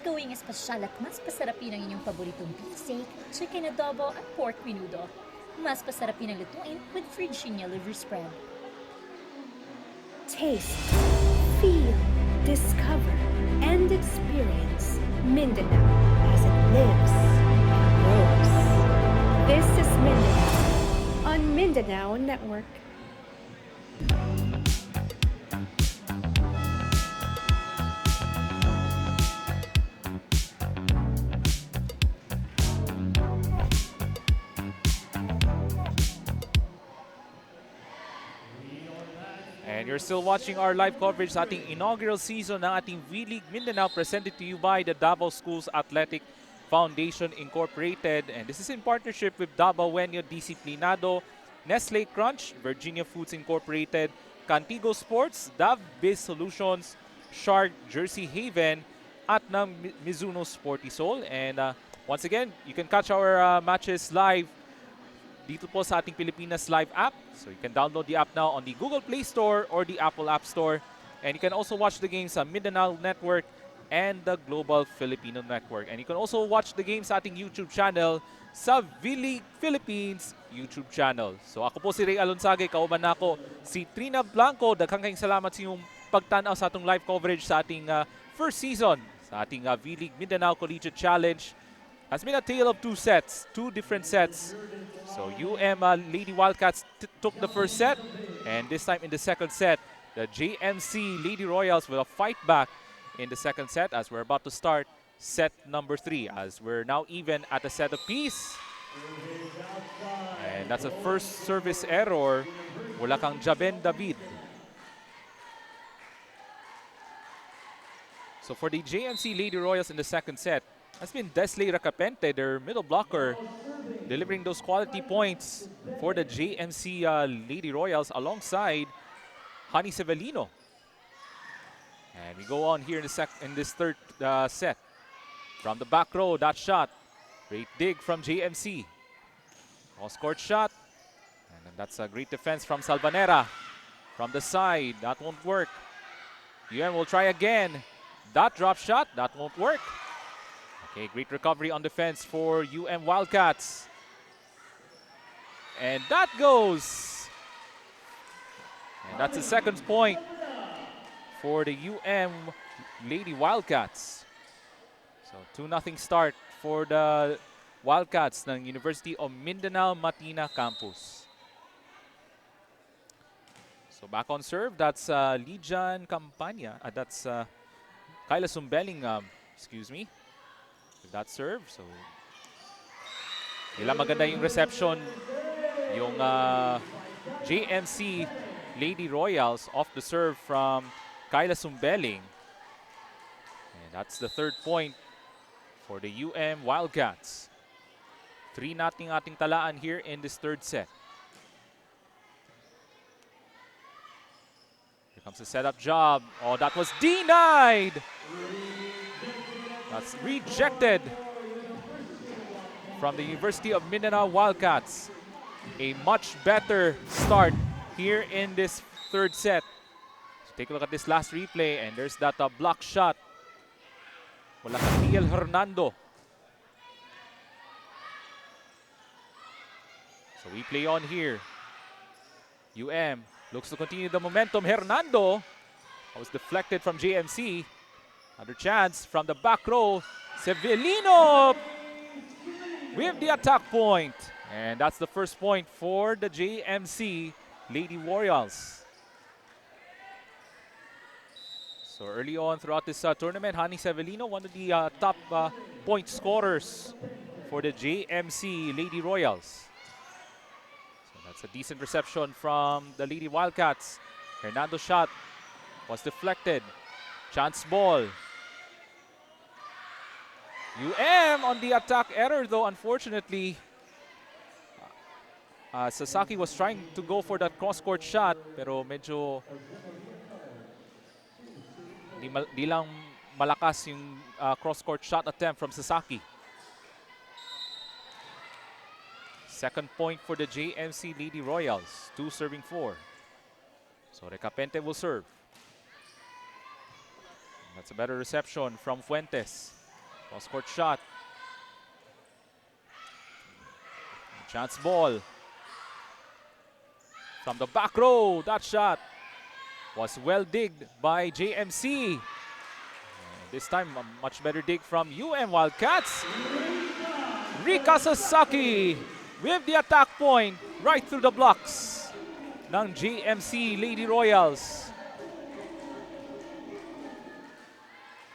Gawing espesyal at mas pasarapin ang inyong paboritong beef steak, chicken adobo at pork menudo. Mas pasarapin ang lutuin with Virginia liver spread. Taste, feel, discover, and experience Mindanao as it lives and grows. This is Mindanao on Mindanao Network. And you're still watching our live coverage sa ating inaugural season ng ating V-League Mindanao, presented to you by the Davao Schools Athletic Foundation Incorporated. And this is in partnership with Davao Wenyo Disciplinado, Nestle Crunch, Virginia Foods Incorporated, Cantigo Sports, Dav Biz Solutions, Shark, Jersey Haven, at ng Mizuno Sportisol. And once again, you can catch our matches live dito po sa ating Pilipinas Live app. So you can download the app now on the Google Play Store or the Apple App Store. And you can also watch the games sa Mindanao Network and the Global Filipino Network. And you can also watch the games sa ating YouTube channel sa V-League Philippines YouTube channel. So ako po si Ray Alonsage, kauban na ako si Trina Blanco. Daghang kayong salamat sa inyong pagtanaw sa atong live coverage sa ating first season sa ating V-League Mindanao Collegiate Challenge. Has been a tale of two different sets. So Lady Wildcats took the first set, and this time in the second set, the JMC Lady Royals will fight back in the second set as we're about to start set number 3, as we're now even at a set apiece. And that's a first service error. Wala kang Jaben David. So for the JMC Lady Royals in the second set, has been Desley Racapente, their middle blocker, delivering those quality points for the JMC Lady Royals alongside Hani Severino. And we go on here in this third set. From the back row, that shot. Great dig from JMC. Cross-court shot. And then that's a great defense from Salvanera. From the side, that won't work. UM will try again. That drop shot, that won't work. Okay, great recovery on defense for UM Wildcats. And that goes. And that's the second point for the UM Lady Wildcats. So 2-0 start for the Wildcats ng University of Mindanao Matina campus. So back on serve, that's Lijan Campania. That's Kyla Sumbeling, excuse me. With that serve, so nila maganda yung reception. Yung JMC Lady Royals off the serve from Kyla Sumbeling. And that's the third point for the UM Wildcats. 3-0 ating talaan here in this third set. Here comes the setup job. Oh, that was denied. That's rejected from the University of Mindanao Wildcats. A much better start here in this third set. So take a look at this last replay, and there's that block shot. Wala kang Riel Hernando. So we play on here. UM looks to continue the momentum. Hernando was deflected from JMC. Another chance from the back row. Severino with the attack point. And that's the first point for the JMC Lady Royals. So early on throughout this tournament, Hani Severino, one of the top point scorers for the JMC Lady Royals. So that's a decent reception from the Lady Wildcats. Hernando's shot was deflected. Chance ball. UM on the attack error though, unfortunately. Sasaki was trying to go for that cross-court shot, pero medyo di lang malakas yung cross-court shot attempt from Sasaki. Second point for the JMC Lady Royals, 2 serving 4. So Recapente will serve. That's a better reception from Fuentes. Cross-court shot. Chance ball. From the back row, that shot was well digged by JMC. And this time, a much better dig from UM Wildcats. Rika Sasaki with the attack point right through the blocks ng JMC Lady Royals.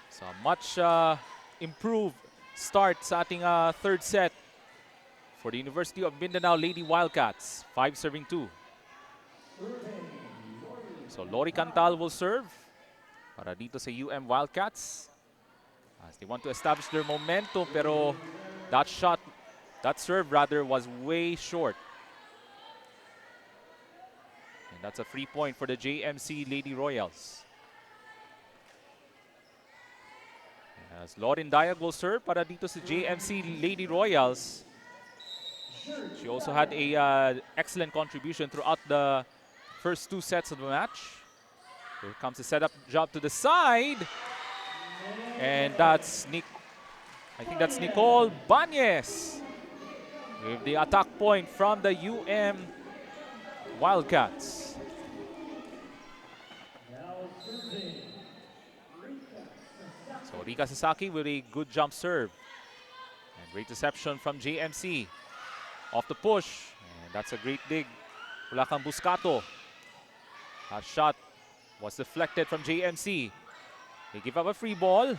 So much improved start sa ating third set for the University of Mindanao Lady Wildcats. 5 serving 2. So Lori Cantal will serve para dito sa UM Wildcats as they want to establish their momentum, pero that shot, that serve rather, was way short. And that's a free point for the JMC Lady Royals. As Lauren Diag will serve para dito sa JMC Lady Royals. She also had a excellent contribution throughout the first 2 sets of the match. Here comes the setup job to the side. And that's I think that's Nicole Banez with the attack point from the UM Wildcats. So Rika Sasaki with a good jump serve. And great reception from JMC. Off the push. And that's a great dig. Wala kang Buscato. That shot was deflected from JMC. They give up a free ball.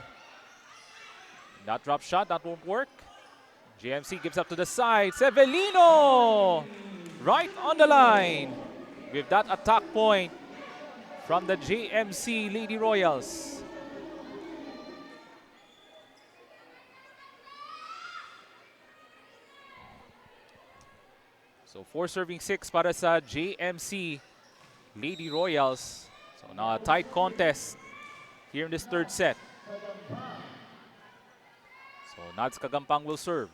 That drop shot, that won't work. JMC gives up to the side. Severino! Right on the line with that attack point from the JMC Lady Royals. So 4 serving 6 para sa JMC Lady Royals. So now a tight contest here in this third set. Nads Kagampang will serve.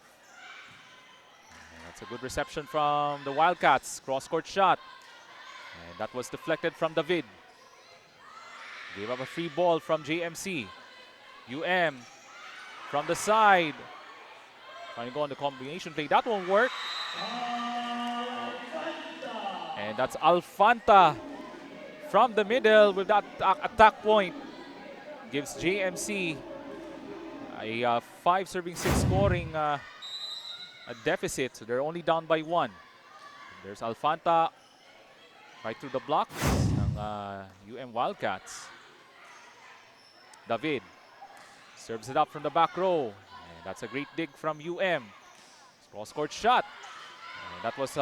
And that's a good reception from the Wildcats. Cross-court shot. And that was deflected from David. Gave up a free ball from JMC. From the side. Trying to go on the combination play. That won't work. And that's Alfanta from the middle with that attack point. Gives JMC a 5 serving 6 scoring a deficit. So they're only down by 1. There's Alfanta right through the blocks ng UM Wildcats. David serves it up from the back row. And that's a great dig from UM. Cross-court shot. And that was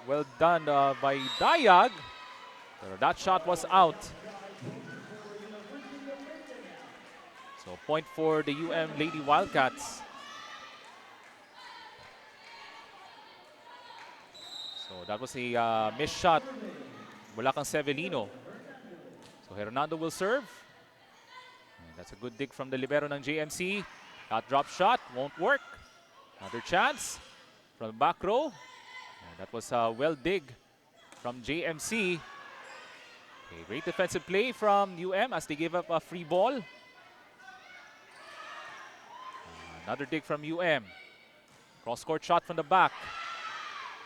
well done by Dayag. But that shot was out. So point for the UM Lady Wildcats. So that was a missed shot mula kang Severino. So Hernando will serve. And that's a good dig from the libero ng JMC. That drop shot won't work. Another chance from the back row. And that was a well dig from JMC. A great defensive play from UM as they gave up a free ball. Another dig from UM. Cross-court shot from the back.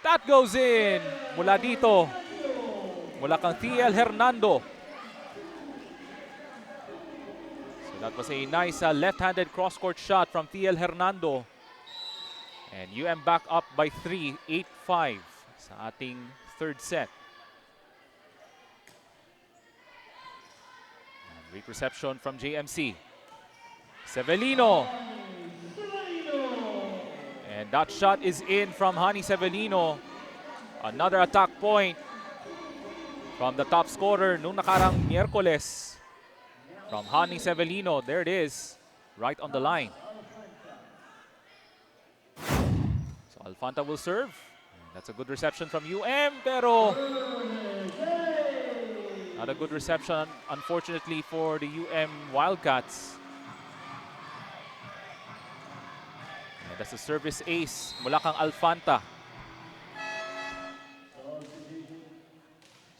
That goes in. Mula dito. Mula kang TL Hernando. So that was a nice left-handed cross-court shot from TL Hernando. And UM back up by 3, 8-5 sa ating third set. And great reception from JMC. Severino. And that shot is in from Hani Severino. Another attack point from the top scorer nung nakarang Miyerkules. From Hani Severino. There it is. Right on the line. So Alfanta will serve. And that's a good reception from UM. Pero not a good reception, unfortunately, for the UM Wildcats. That's a service ace mula kang Alfanta.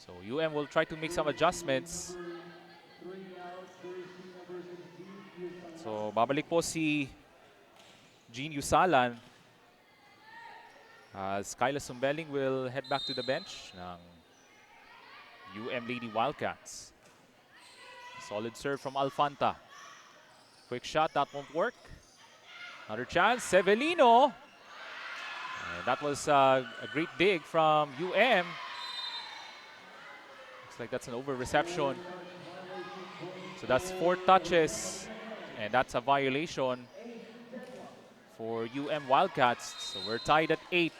So UM will try to make some adjustments. So babalik po si Jean Yusalan as Kyla Sumbeling will head back to the bench ng UM Lady Wildcats. Solid serve from Alfanta. Quick shot, that won't work. Another chance, Severino. And that was a great dig from UM. Looks like that's an over reception. So that's 4 touches. And that's a violation for UM Wildcats. So we're tied at 8.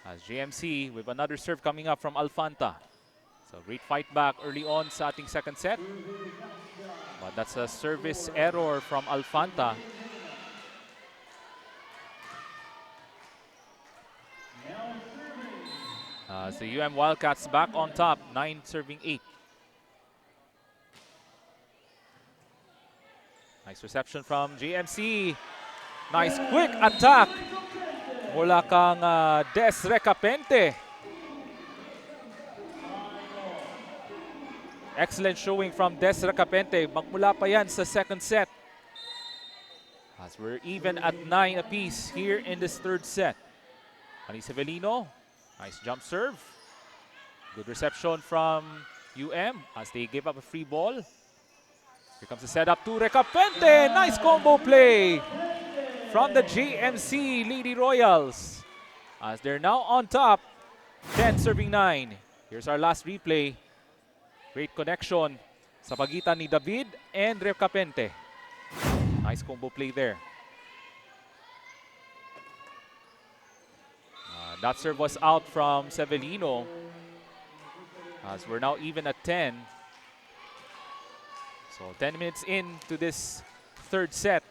As JMC with another serve coming up from Alfanta. So great fight back early on sa ating second set. But that's a service error from Alfanta. So UM Wildcats back on top, 9 serving 8. Nice reception from JMC. Nice quick attack mula kang Des Recapente. Excellent showing from Des Recapente. Magmula pa yan sa second set. As we're even at 9 apiece here in this third set. Ani Severino. Nice jump serve. Good reception from UM as they give up a free ball. Here comes the setup to Recapente. Nice combo play from the JMC Lady Royals. As they're now on top, 10 serving 9. Here's our last replay. Great connection sa pagitan ni David and Recapente. Nice combo play there. That serve was out from Severino. As we're now even at 10. So 10 minutes into this third set.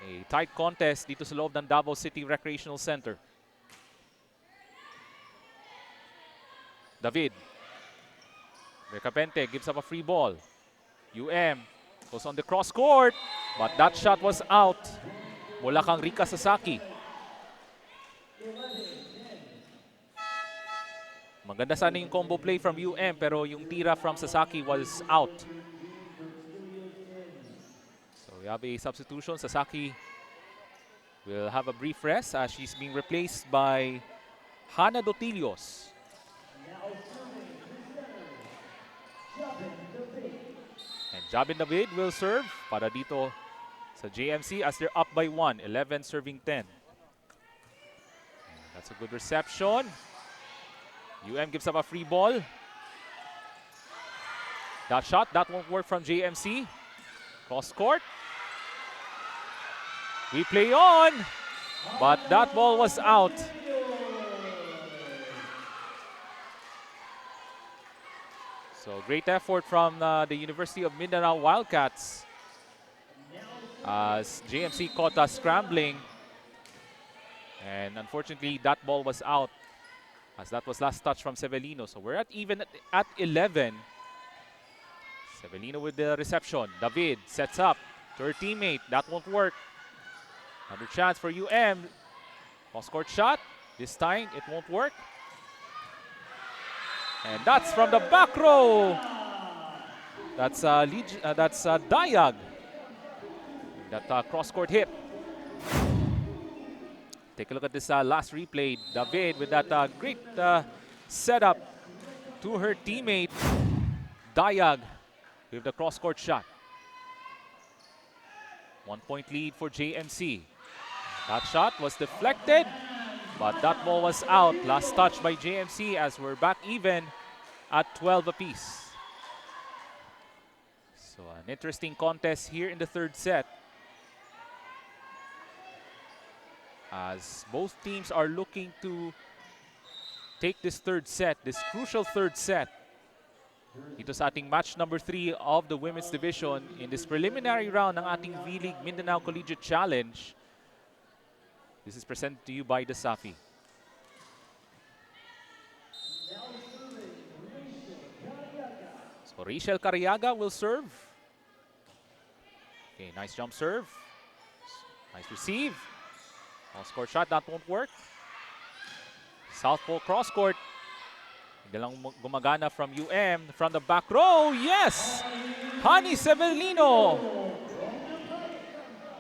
A tight contest dito sa loob ng Davao City Recreational Center. David. Recapente gives up a free ball. UM Was on the cross court, but that shot was out. Mula kang Rika Sasaki. Maganda sana yung combo play from UM, pero yung tira from Sasaki was out. So we have a substitution. Sasaki will have a brief rest as she's being replaced by Hana Dotilios. And Jabin David will serve para dito sa JMC as they're up by 1, 11 serving 10. And that's a good reception. UM gives up a free ball. That shot, that won't work from JMC. Cross court. We play on, but that ball was out. So great effort from the University of Mindanao Wildcats as JMC caught us scrambling. And unfortunately, that ball was out as that was last touch from Severino. So we're at even at 11. Severino with the reception. David sets up to her teammate. That won't work. Another chance for UM. Cross-court shot. This time, it won't work. And that's from the back row. That's Dayag. That cross-court hit. Take a look at this last replay. David with that great setup to her teammate, Dayag, with the cross-court shot. 1 point lead for JMC. That shot was deflected, but that ball was out. Last touch by JMC as we're back even at 12 apiece. So an interesting contest here in the third set, as both teams are looking to take this third set, this crucial third set. Ito sa ating match number 3 of the women's division in this preliminary round ng ating V-League Mindanao Collegiate Challenge. This is presented to you by DASAFI. So Rachel Cariaga will serve. Okay, nice jump serve. Nice receive. Cross-court shot, that won't work. Southpaw cross-court. Hindi lang gumagana from UM. From the back row, yes! Hani Severino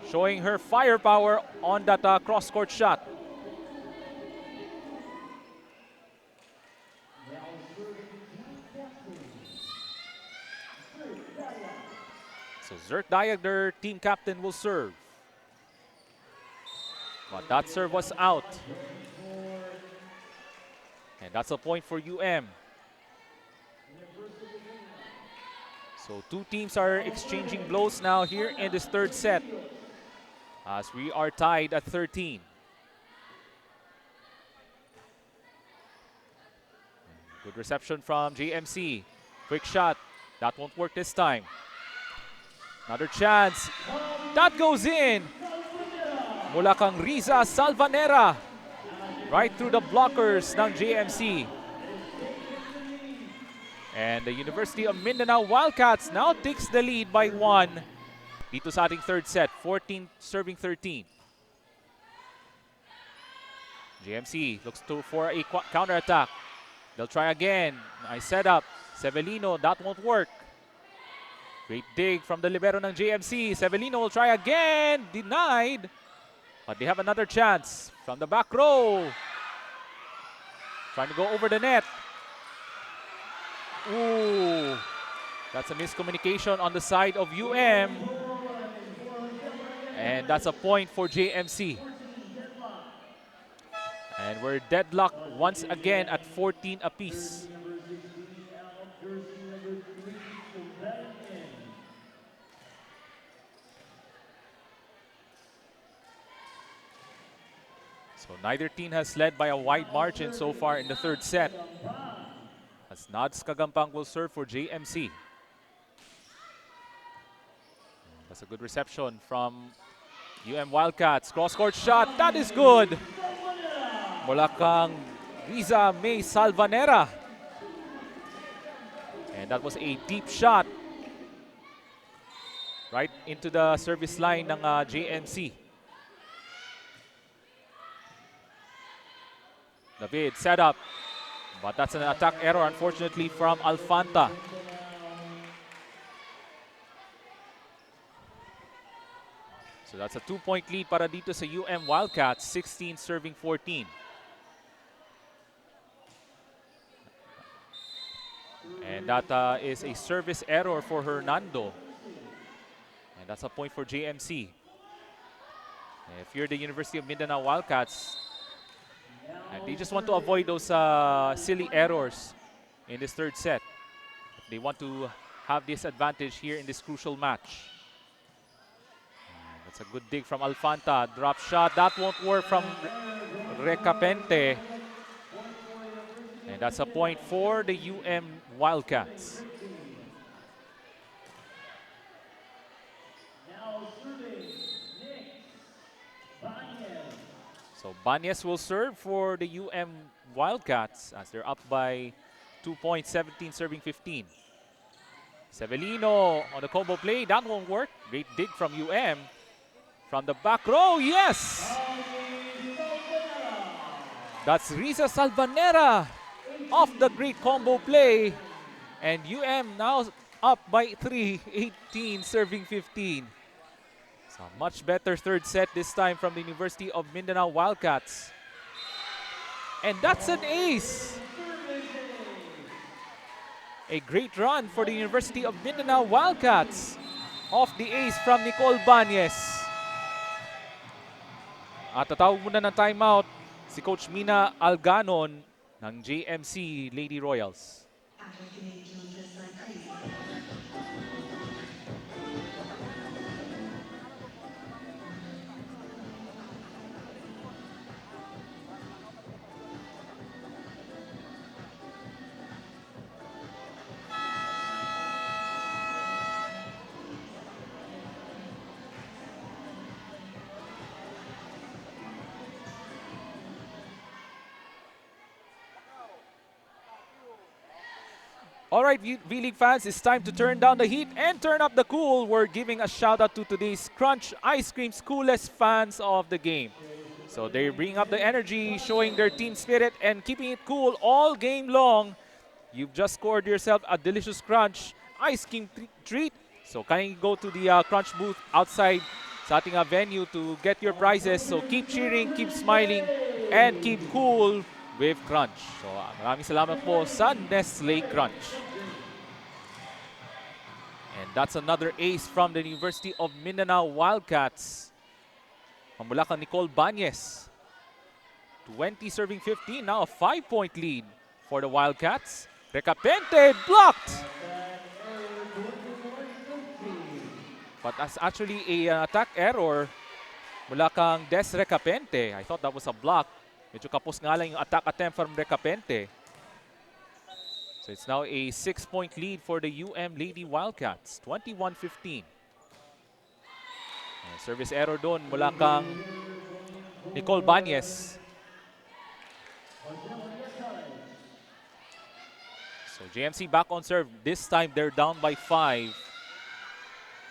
showing her firepower on that cross-court shot. So Zerk Dayag, their team captain, will serve. But that serve was out. And that's a point for UM. So two teams are exchanging blows now here in this third set, as we are tied at 13. Good reception from JMC. Quick shot. That won't work this time. Another chance. That goes in. Mula kang Riza Salvanera. Right through the blockers ng JMC. And the University of Mindanao Wildcats now takes the lead by 1 dito sa ating third set. 14 serving 13. JMC looks for a counter-attack. They'll try again. Nice setup. Severino, that won't work. Great dig from the libero ng JMC. Severino will try again. Denied. But they have another chance from the back row. Trying to go over the net. Ooh, that's a miscommunication on the side of UM. And that's a point for JMC. And we're deadlocked once again at 14 apiece. So neither team has led by a wide margin so far in the third set, as Nads Kagampang will serve for JMC. That's a good reception from UM Wildcats. Cross-court shot, that is good. Mula kang Riza May Salvanera. And that was a deep shot. right into the service line ng JMC. David set up, but that's an attack error unfortunately from Alfanta. So that's a 2-point lead para dito sa UM Wildcats, 16 serving 14. And that is a service error for Hernando. And that's a point for JMC. If you're the University of Mindanao Wildcats, and they just want to avoid those silly errors in this third set. They want to have this advantage here in this crucial match. That's a good dig from Alfanta. Drop shot. That won't work from Recapente. And that's a point for the UM Wildcats. So Banyes will serve for the UM Wildcats as they're up by 2 points, 17 serving 15. Severino on the combo play. That won't work. Great dig from UM. From the back row, yes! That's Riza Salvanera off the great combo play. And UM now up by 3, 18 serving 15. So much better third set this time from the University of Mindanao Wildcats. And that's an ace. A great run for the University of Mindanao Wildcats. Off the ace from Nicole Banyes. At tatawag muna ng timeout si Coach Mina Alganon ng JMC Lady Royals. All right, V-League fans, it's time to turn down the heat and turn up the cool. We're giving a shout out to today's Crunch Ice Cream's coolest fans of the game. So they bring up the energy, showing their team spirit and keeping it cool all game long. You've just scored yourself a delicious Crunch Ice Cream treat. So kindly go to the Crunch booth outside sa ating venue to get your prizes. So keep cheering, keep smiling, and keep cool with Crunch. So maraming salamat po sa Nestle Crunch. And that's another ace from the University of Mindanao Wildcats. Mula kang Nicole Banyes. 20 serving 15, now a 5-point lead for the Wildcats. Recapente blocked! But that's actually an attack error mula kang Des Recapente. I thought that was a block. Medyo kapos nga lang yung attack attempt from Recapente. So it's now a 6-point lead for the UM Lady Wildcats, 21-15. Service error doon mula kang Nicole Banyes. So JMC back on serve. This time they're down by 5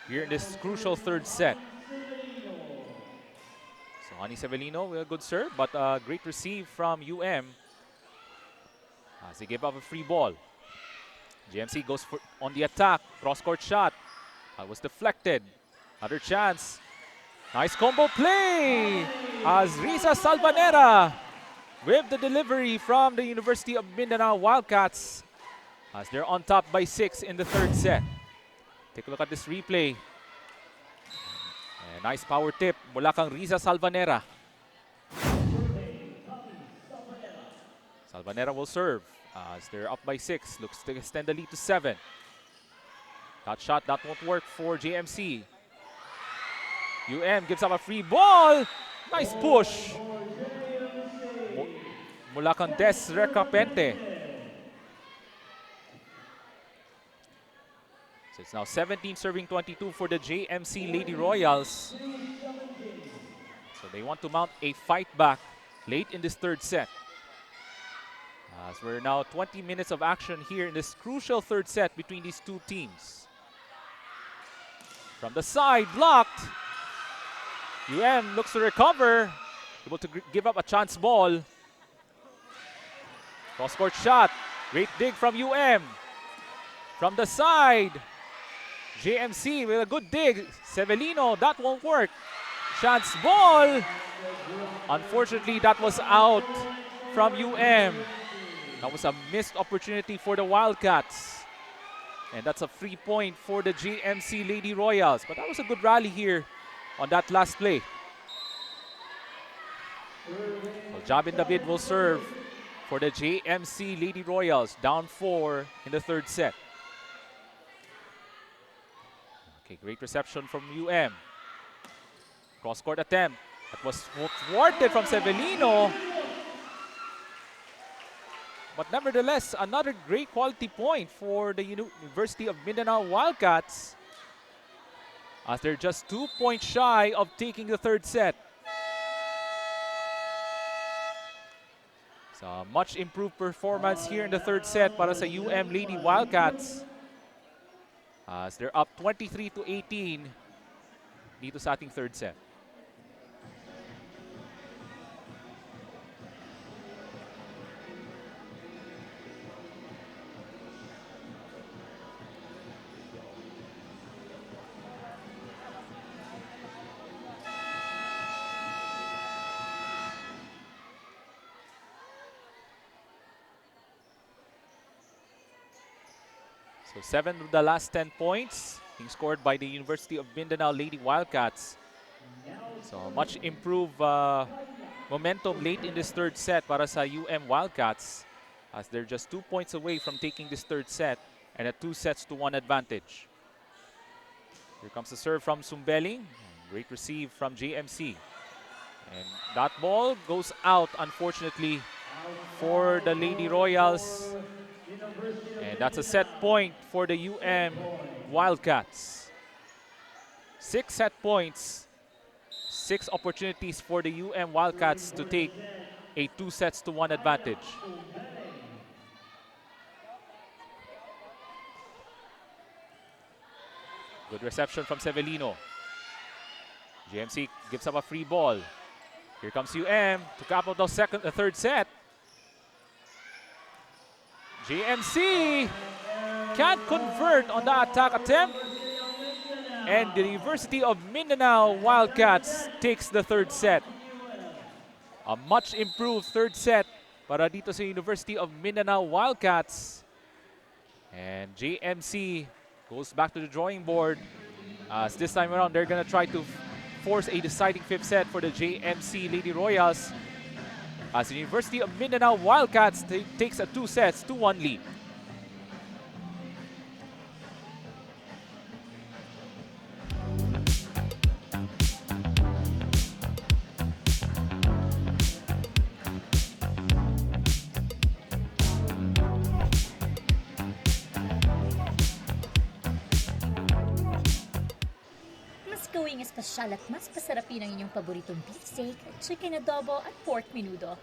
here in this crucial third set. So Ani Severino with a good serve, but a great receive from UM as they give up a free ball. JMC goes on the attack. Cross-court shot. That was deflected. Another chance. Nice combo play as Riza Salvanera with the delivery from the University of Mindanao Wildcats as they're on top by 6 in the third set. Take a look at this replay. And nice power tip mula kang Riza Salvanera. Salvanera will serve as they're up by 6. Looks to extend the lead to 7. That shot, that won't work for JMC. UM gives up a free ball. Nice push. Mula kang Des Recapente. So it's now 17 serving 22 for the JMC Lady Royals. So they want to mount a fight back late in this third set. As we're now 20 minutes of action here in this crucial third set between these two teams. From the side, blocked. looks to recover. Able to give up a chance ball. Cross-court shot. Great dig from From the side, JMC with a good dig. Severino, that won't work. Chance ball. Unfortunately, that was out from That was a missed opportunity for the Wildcats. And that's a free point for the JMC Lady Royals. But that was a good rally here on that last play. Well, Jabin David will serve for the JMC Lady Royals, down 4 in the third set. Okay, great reception from Cross-court attempt. That was thwarted from Severino. But nevertheless, another great quality point for the University of Mindanao Wildcats, as they're just 2 points shy of taking the third set. So much improved performance here in the third set para sa Lady Wildcats, as they're up 23-18 dito sa ating third set. So 7 of the last 10 points being scored by the University of Mindanao Lady Wildcats. So much improved momentum late in this third set para sa Wildcats, as they're just 2 points away from taking this third set and a 2-1 advantage. Here comes the serve from Sumbeling. Great receive from JMC. And that ball goes out, unfortunately, for the Lady Royals. And that's a set point for the Wildcats. 6 set points, 6 opportunities for the Wildcats to take a 2-1 advantage. Good reception from Severino. JMC gives up a free ball. Here comes to cap out the third set. JMC can't convert on the attack attempt. And the University of Mindanao Wildcats takes the third set. A much improved third set para dito sa University of Mindanao Wildcats. And JMC goes back to the drawing board, as this time around they're going to try to force a deciding fifth set for the JMC Lady Royals, as the University of Mindanao Wildcats takes a 2-1 lead. Gawing espesyal at mas pasarapin ang inyong paboritong beef steak, chicken adobo at pork menudo.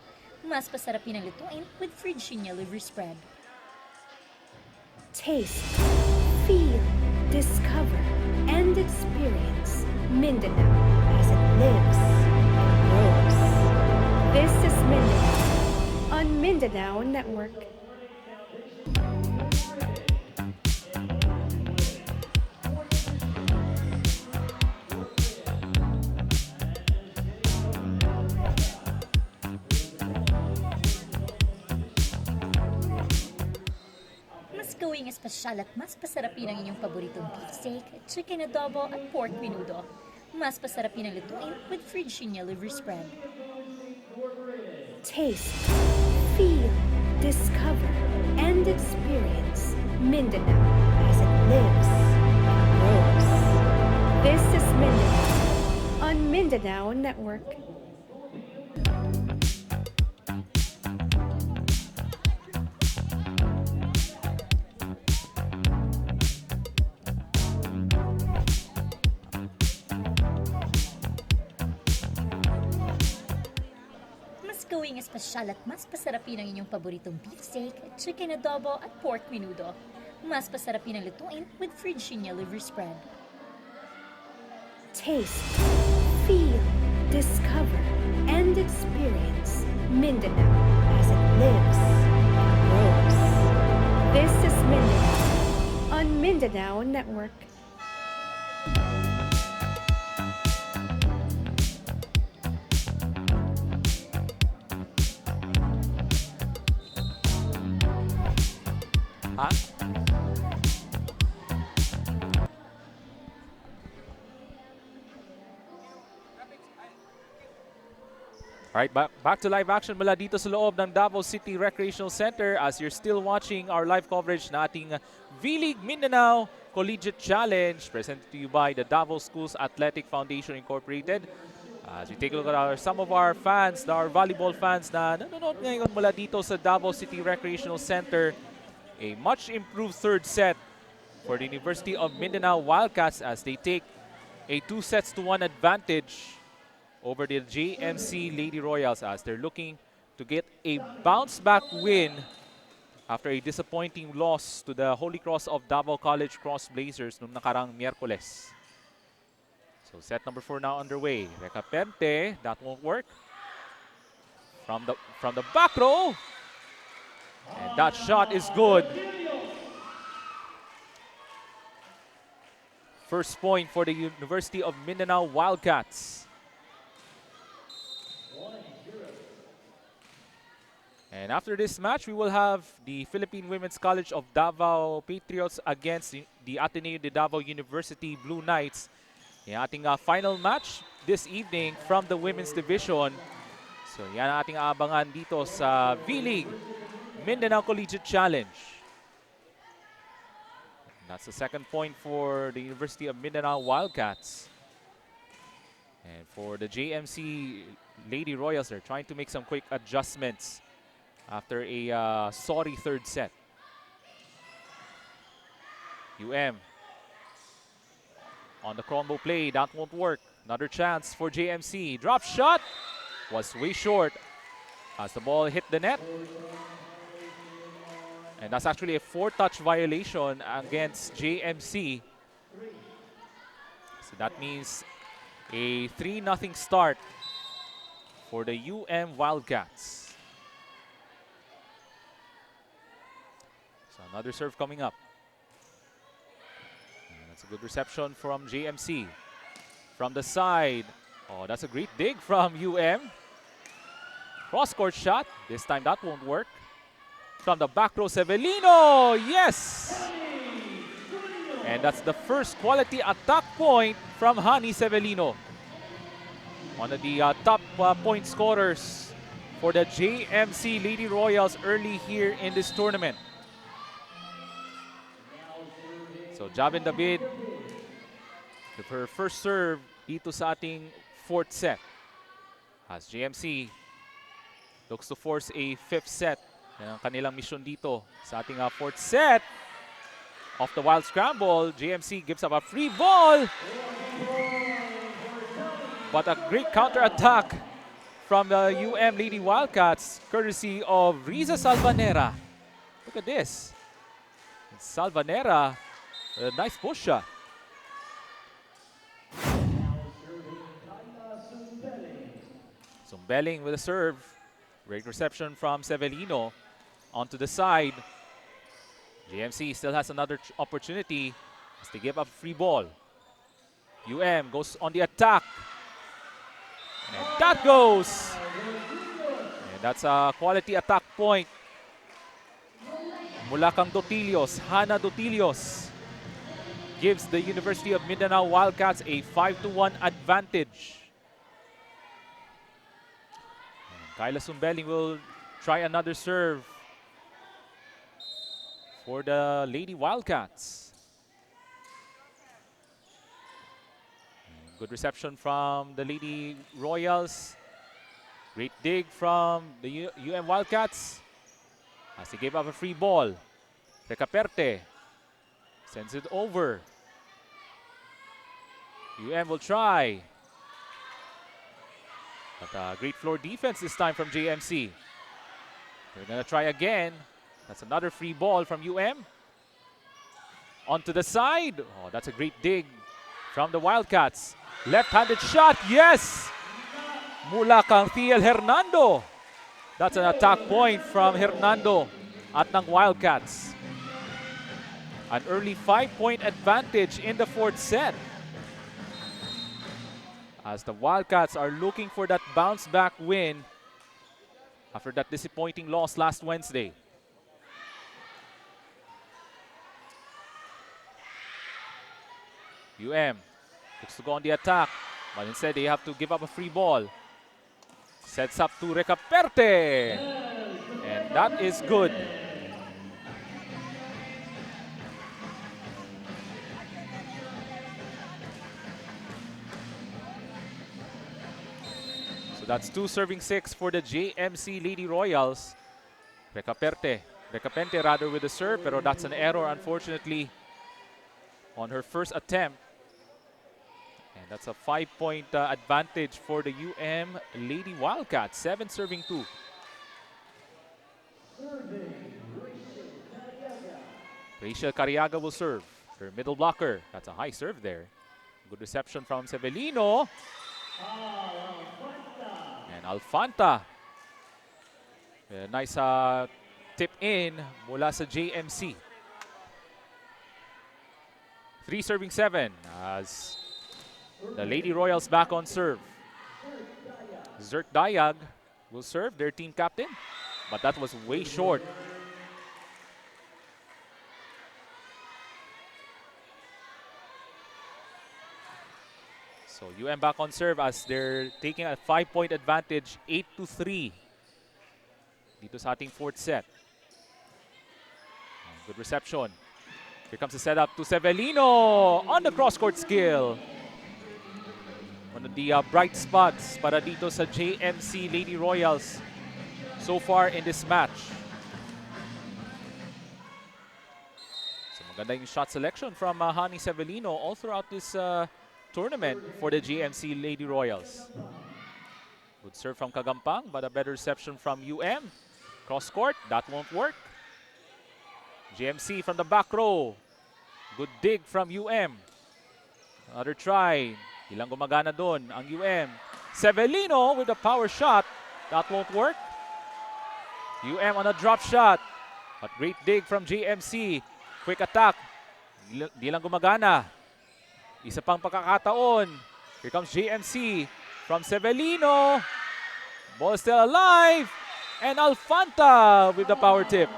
Mas pasarapin ang lutuin with Virginia liver spread. Taste, feel, discover, and experience Mindanao as it lives and grows. This is Mindanao on Mindanao Network. Gawing espesyal at mas pasarapin ang inyong paboritong beef steak, chicken adobo at pork menudo. Mas pasarapin ang lutuin with Virginia liver spread. Taste, feel, discover, and experience Mindanao as it lives and grows. This is Mindanao on Mindanao Network. Gawing espesyal at mas pasarapin ang inyong paboritong beef steak, chicken adobo at pork menudo. Mas pasarapin ang lutuin with Virginia liver spread. Taste, feel, discover, and experience Mindanao as it lives and grows. This is Mindanao on Mindanao Network. Ha? Alright, back to live action mula dito sa loob ng Davao City Recreational Center as you're still watching our live coverage na ating V-League Mindanao Collegiate Challenge presented to you by the Davao Schools Athletic Foundation Incorporated. As we take a look at some of our fans, our volleyball fans na nanonood ngayon mula dito sa Davao City Recreational Center. A much improved third set for the University of Mindanao Wildcats as they take a 2-1 advantage over the JMC Lady Royals as they're looking to get a bounce-back win after a disappointing loss to the Holy Cross of Davao College Cross Blazers noong nakarang Miyerkules. So set number 4 now underway. Recapente, that won't work. From the back row. And that shot is good. First point for the University of Mindanao Wildcats. And after this match, we will have the Philippine Women's College of Davao Patriots against the Ateneo de Davao University Blue Knights. Yung ating final match this evening from the Women's Division. So yan ang ating aabangan dito sa V-League Mindanao Collegiate Challenge. And that's the second point for the University of Mindanao Wildcats. And for the JMC Lady Royals, they're trying to make some quick adjustments after a sorry third set. On the combo play, that won't work. Another chance for JMC. Drop shot was way short as the ball hit the net. And that's actually a 4-touch violation against JMC. So that means a 3-0 start for the Wildcats. So another serve coming up. And that's a good reception from JMC. From the side. Oh, that's a great dig from Cross-court shot. This time that won't work. From the back row, Severino. Yes! And that's the first quality attack point from Hani Severino. One of the top point scorers for the JMC Lady Royals early here in this tournament. So Javin David with her first serve dito sa ating fourth set. As JMC looks to force a fifth set. Yan ang kanilang mission dito sa ating fourth set. Off the wild scramble, JMC gives up a free ball. But a great counter-attack from the Lady Wildcats, courtesy of Riza Salvanera. Look at this. Salvanera, a nice push shot. Zumbeling with a serve. Great reception from Severino. Onto the side. JMC still has another opportunity as they give up free ball. Goes on the attack. And that goes. And that's a quality attack point. Mula kang Dotilios, Hana Dotilios gives the University of Mindanao Wildcats a 5-1 advantage. And Kyla Zumbeling will try another serve for the Lady Wildcats. Good reception from the Lady Royals. Great dig from the Wildcats as they gave up a free ball. Recaperte sends it over. will try. But great floor defense this time from JMC. They're going to try again. That's another free ball from Onto the side. Oh, that's a great dig from the Wildcats. Left-handed shot, yes! Mula kang Thiel Hernando. That's an attack point from Hernando at ng Wildcats. An early 5-point advantage in the fourth set. As the Wildcats are looking for that bounce-back win after that disappointing loss last Wednesday. Looks to go on the attack, but instead they have to give up a free ball. Sets up to Recaperte, and that is good. So that's 2 serving 6 for the JMC Lady Royals. Recapente rather with the serve, pero that's an error unfortunately on her first attempt. And that's a 5-point advantage for the UM Lady Wildcats, 7 serving 2. Rachel Cariaga will serve. Her middle blocker. That's a high serve there. Good reception from Severino. And Alfanta. Nice tip in mula sa JMC. 3 serving 7 as the Lady Royals back on serve. Zert Dayag will serve, their team captain, but that was way short. So UM back on serve as they're taking a 5-point advantage, 8-3. Dito sa ating fourth set. Good reception. Here comes the setup to Severino on the cross-court skill. One of the bright spots para dito sa JMC Lady Royals so far in this match. So maganda yung shot selection from Hani Severino all throughout this tournament for the JMC Lady Royals. Good serve from Kagampang, but a better reception from UM. Cross court, that won't work. JMC from the back row. Good dig from UM. Another try. Ilang gumagana doon ang UM. Severino with a power shot. That won't work. UM on a drop shot. But great dig from JMC. Quick attack. Di lang gumagana. Isa pang pagkakataon. Here comes JMC from Severino. Ball still alive. And Alfanta with the power tip.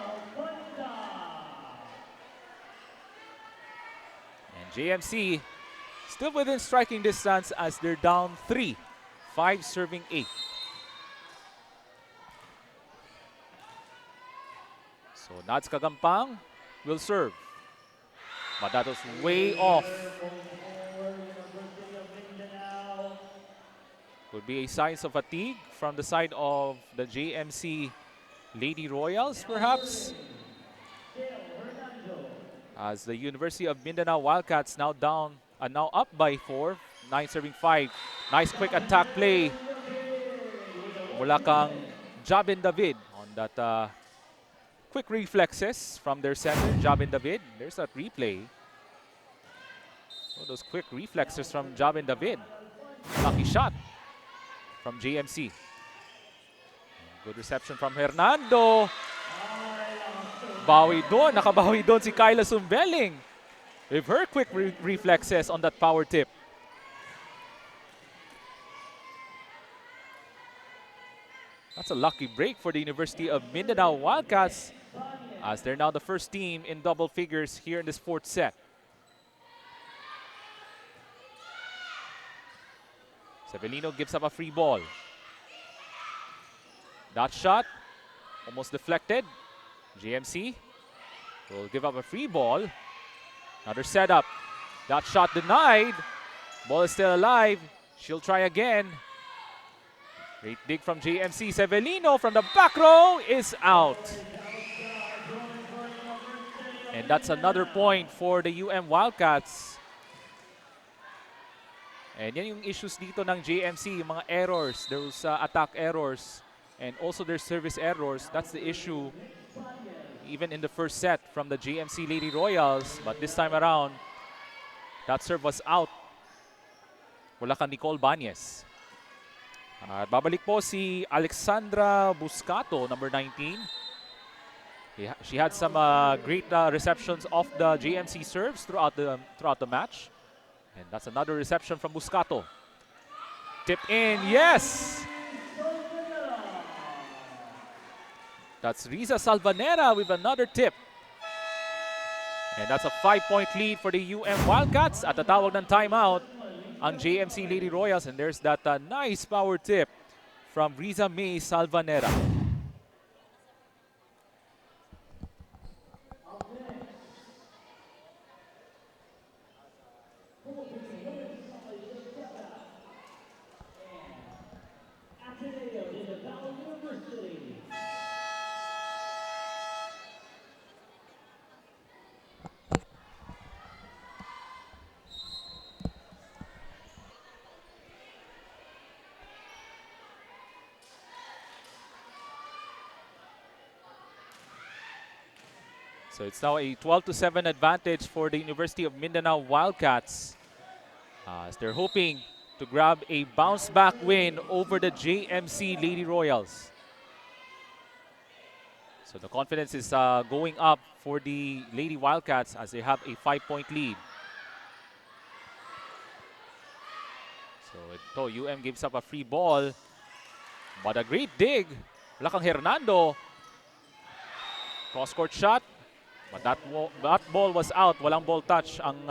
And JMC still within striking distance as they're down 3. 5 serving 8. So Nads Kagampang will serve. But that was way off. Could be a signs of fatigue from the side of the JMC Lady Royals, perhaps. As the University of Mindanao Wildcats now up by 4, 9 serving 5. Nice quick attack play. Mula kang Jabin David on that quick reflexes from their center, Jabin David. There's that replay. Oh, those quick reflexes from Jabin David. Lucky shot from JMC. Good reception from Hernando. Bawi doon, nakabawi doon si Kyla Sumbeling with her quick reflexes on that power tip. That's a lucky break for the University of Mindanao Wildcats as they're now the first team in double figures here in this fourth set. Severino gives up a free ball. That shot almost deflected. JMC will give up a free ball. Another setup. That shot denied. Ball is still alive. She'll try again. Great dig from JMC. Severino from the back row is out. And that's another point for the UM Wildcats. And yan yung issues dito ng JMC, yung mga errors, those attack errors, and also their service errors. That's the issue even in the first set from the JMC Lady Royals. But this time around, that serve was out. Wala kang Nicole Banyes. At babalik po si Alexandra Buscato, number 19. She had some great receptions of the JMC serves throughout the match. And that's another reception from Buscato. Tip in, yes! That's Riza Salvanera with another tip. And that's a 5-point lead for the UM Wildcats. At tatawag ng timeout ang JMC Lady Royals. And there's that nice power tip from Riza May Salvanera. So it's now a 12-7 advantage for the University of Mindanao Wildcats as they're hoping to grab a bounce-back win over the JMC Lady Royals. So the confidence is going up for the Lady Wildcats as they have a 5-point lead. So ito, UM gives up a free ball, but a great dig. Wala kang Hernando. Cross-court shot. But that ball was out. Walang ball touch ang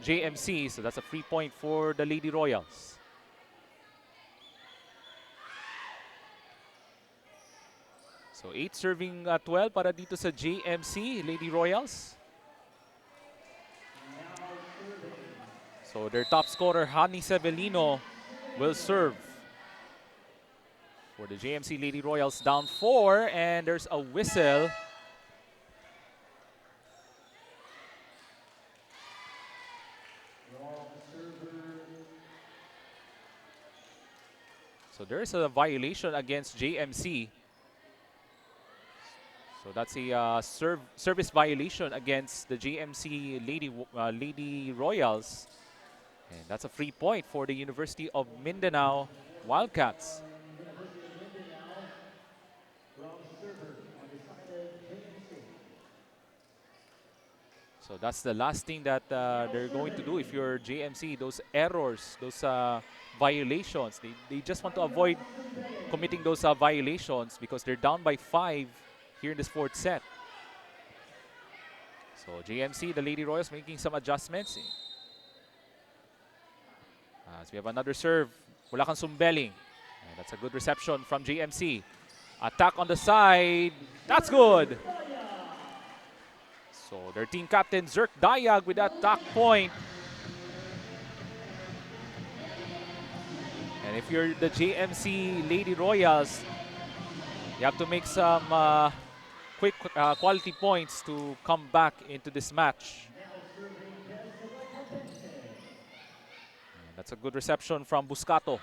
JMC. So that's a free point for the Lady Royals. So 8 serving 12 para dito sa JMC Lady Royals. So their top scorer, Hani Severino, will serve for the JMC Lady Royals. Down 4, and there's a whistle. So there is a violation against JMC. So that's a service violation against the JMC Lady Royals. And that's a free point for the University of Mindanao Wildcats. So that's the last thing that they're going to do if you're JMC. Those errors, those violations, they just want to avoid committing those violations because they're down by 5 here in this 4th set. So JMC, the Lady Royals, making some adjustments. As we have another serve, wala kang Sumbeling. And that's a good reception from JMC. Attack on the side, that's good. So their team captain, Zerk Dayag, with that attack point. And if you're the JMC Lady Royals, you have to make some quick quality points to come back into this match. And that's a good reception from Buscato.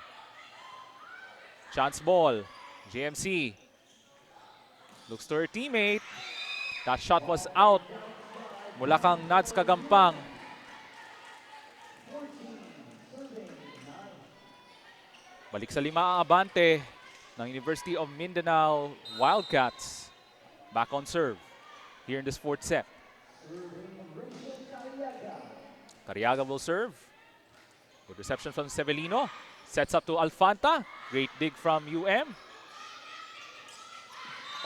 Chance ball, JMC looks to her teammate. That shot was out. Mula kang Nads Kagampang. Balik sa 5 ang abante ng University of Mindanao Wildcats. Back on serve here in this 4th set. Cariaga will serve. Good reception from Severino. Sets up to Alfanta. Great dig from UM.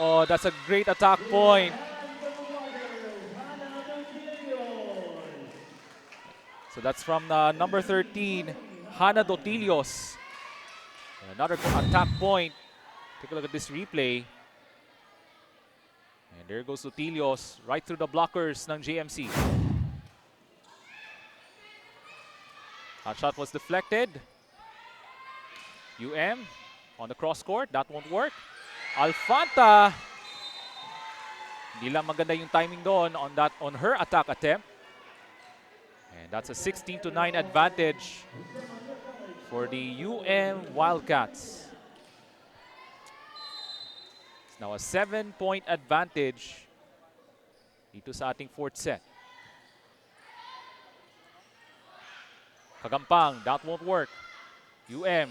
Oh, that's a great attack point. So that's from number 13, Hannah Dotilios. Another attack point. Take a look at this replay. And there goes Dotilios right through the blockers ng JMC. That shot was deflected. UM on the cross court. That won't work. Alfanta. Hindi lang maganda yung timing doon on her attack attempt. And that's a 16-9 advantage for the UM Wildcats. It's now a 7-point advantage dito sa ating 4th set. Kagampang, that won't work. UM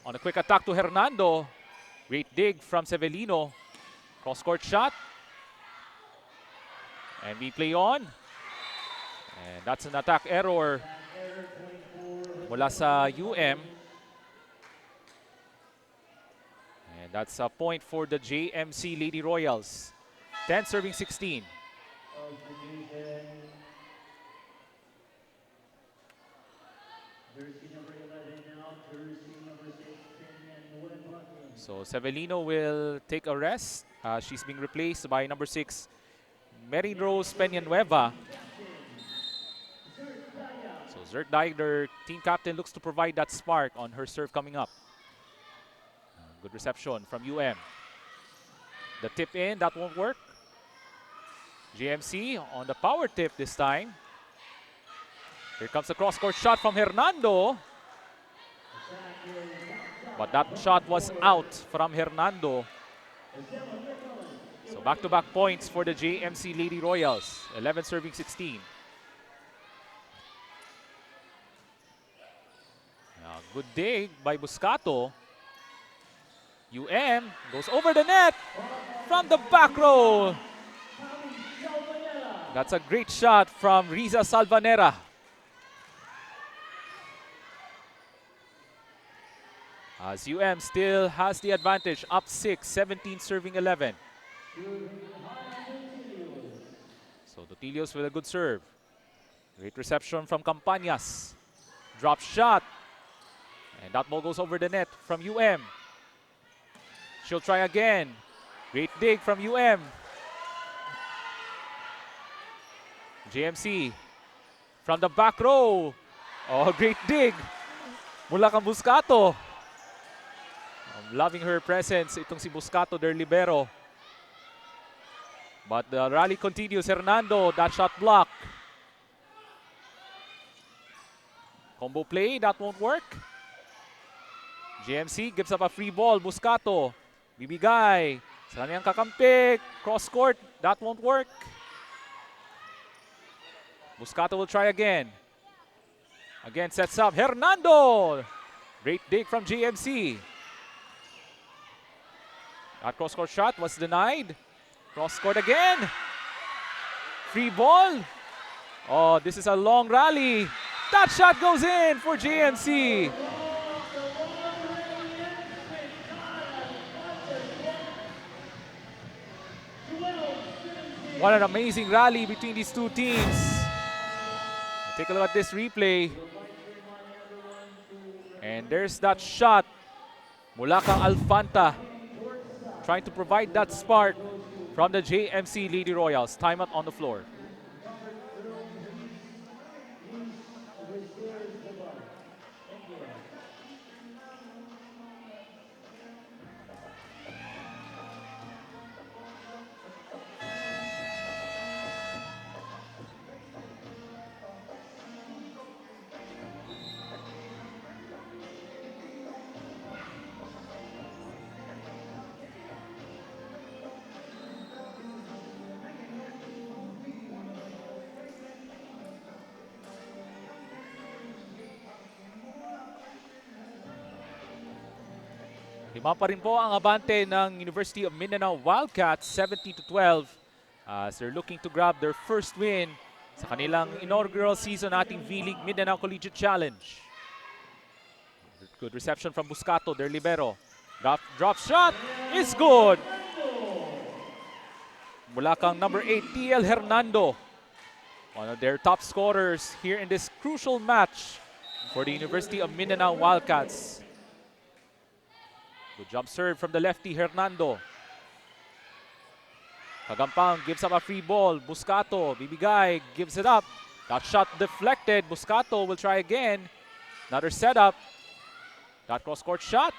on a quick attack to Hernando. Great dig from Severino. Cross-court shot. And we play on. And that's an attack error mula sa UM. And that's a point for the JMC Lady Royals. 10 serving 16. So Severino will take a rest. She's being replaced by number 6, Merin Rose Peñanueva. So Zert Dye, their team captain, looks to provide that spark on her serve coming up. Good reception from UM. The tip in, that won't work. JMC on the power tip this time. Here comes the cross-court shot from Hernando. But that shot was out from Hernando. So back-to-back points for the JMC Lady Royals. 11 serving 16. Good dig by Buscato. UM goes over the net from the back row. That's a great shot from Riza Salvanera. As UM still has the advantage, up 6, 17 serving 11. So Dotilios with a good serve. Great reception from Campañas. Drop shot. And that ball goes over the net from UM. She'll try again. Great dig from UM. JMC from the back row. Oh, great dig mula kang Buscato. I'm loving her presence. Itong si Buscato, their libero. But the rally continues. Hernando, that shot block. Combo play, that won't work. JMC gives up a free ball. Buscato, bibigay. Sa kanyang kakampi. Cross court, that won't work. Buscato will try again. Again, sets up Hernando. Great dig from JMC. That cross-court shot was denied. Cross-court again. Free ball. Oh, this is a long rally. That shot goes in for JMC. What an amazing rally between these two teams. Take a look at this replay. And there's that shot. Mula kang Alfanta. Trying to provide that spark from the JMC Lady Royals. Timeout on the floor. Lima pa rin po ang abante ng University of Mindanao Wildcats, 70-12, as they're looking to grab their first win sa kanilang inaugural season ating V-League Mindanao Collegiate Challenge. Good reception from Buscato, their libero. Drop shot is good. Mula kang number 8, TL Hernando. One of their top scorers here in this crucial match for the University of Mindanao Wildcats. Good jump serve from the lefty, Hernando. Kagampang gives up a free ball. Buscato, bibigay, gives it up. That shot deflected. Buscato will try again. Another setup. That cross-court shot.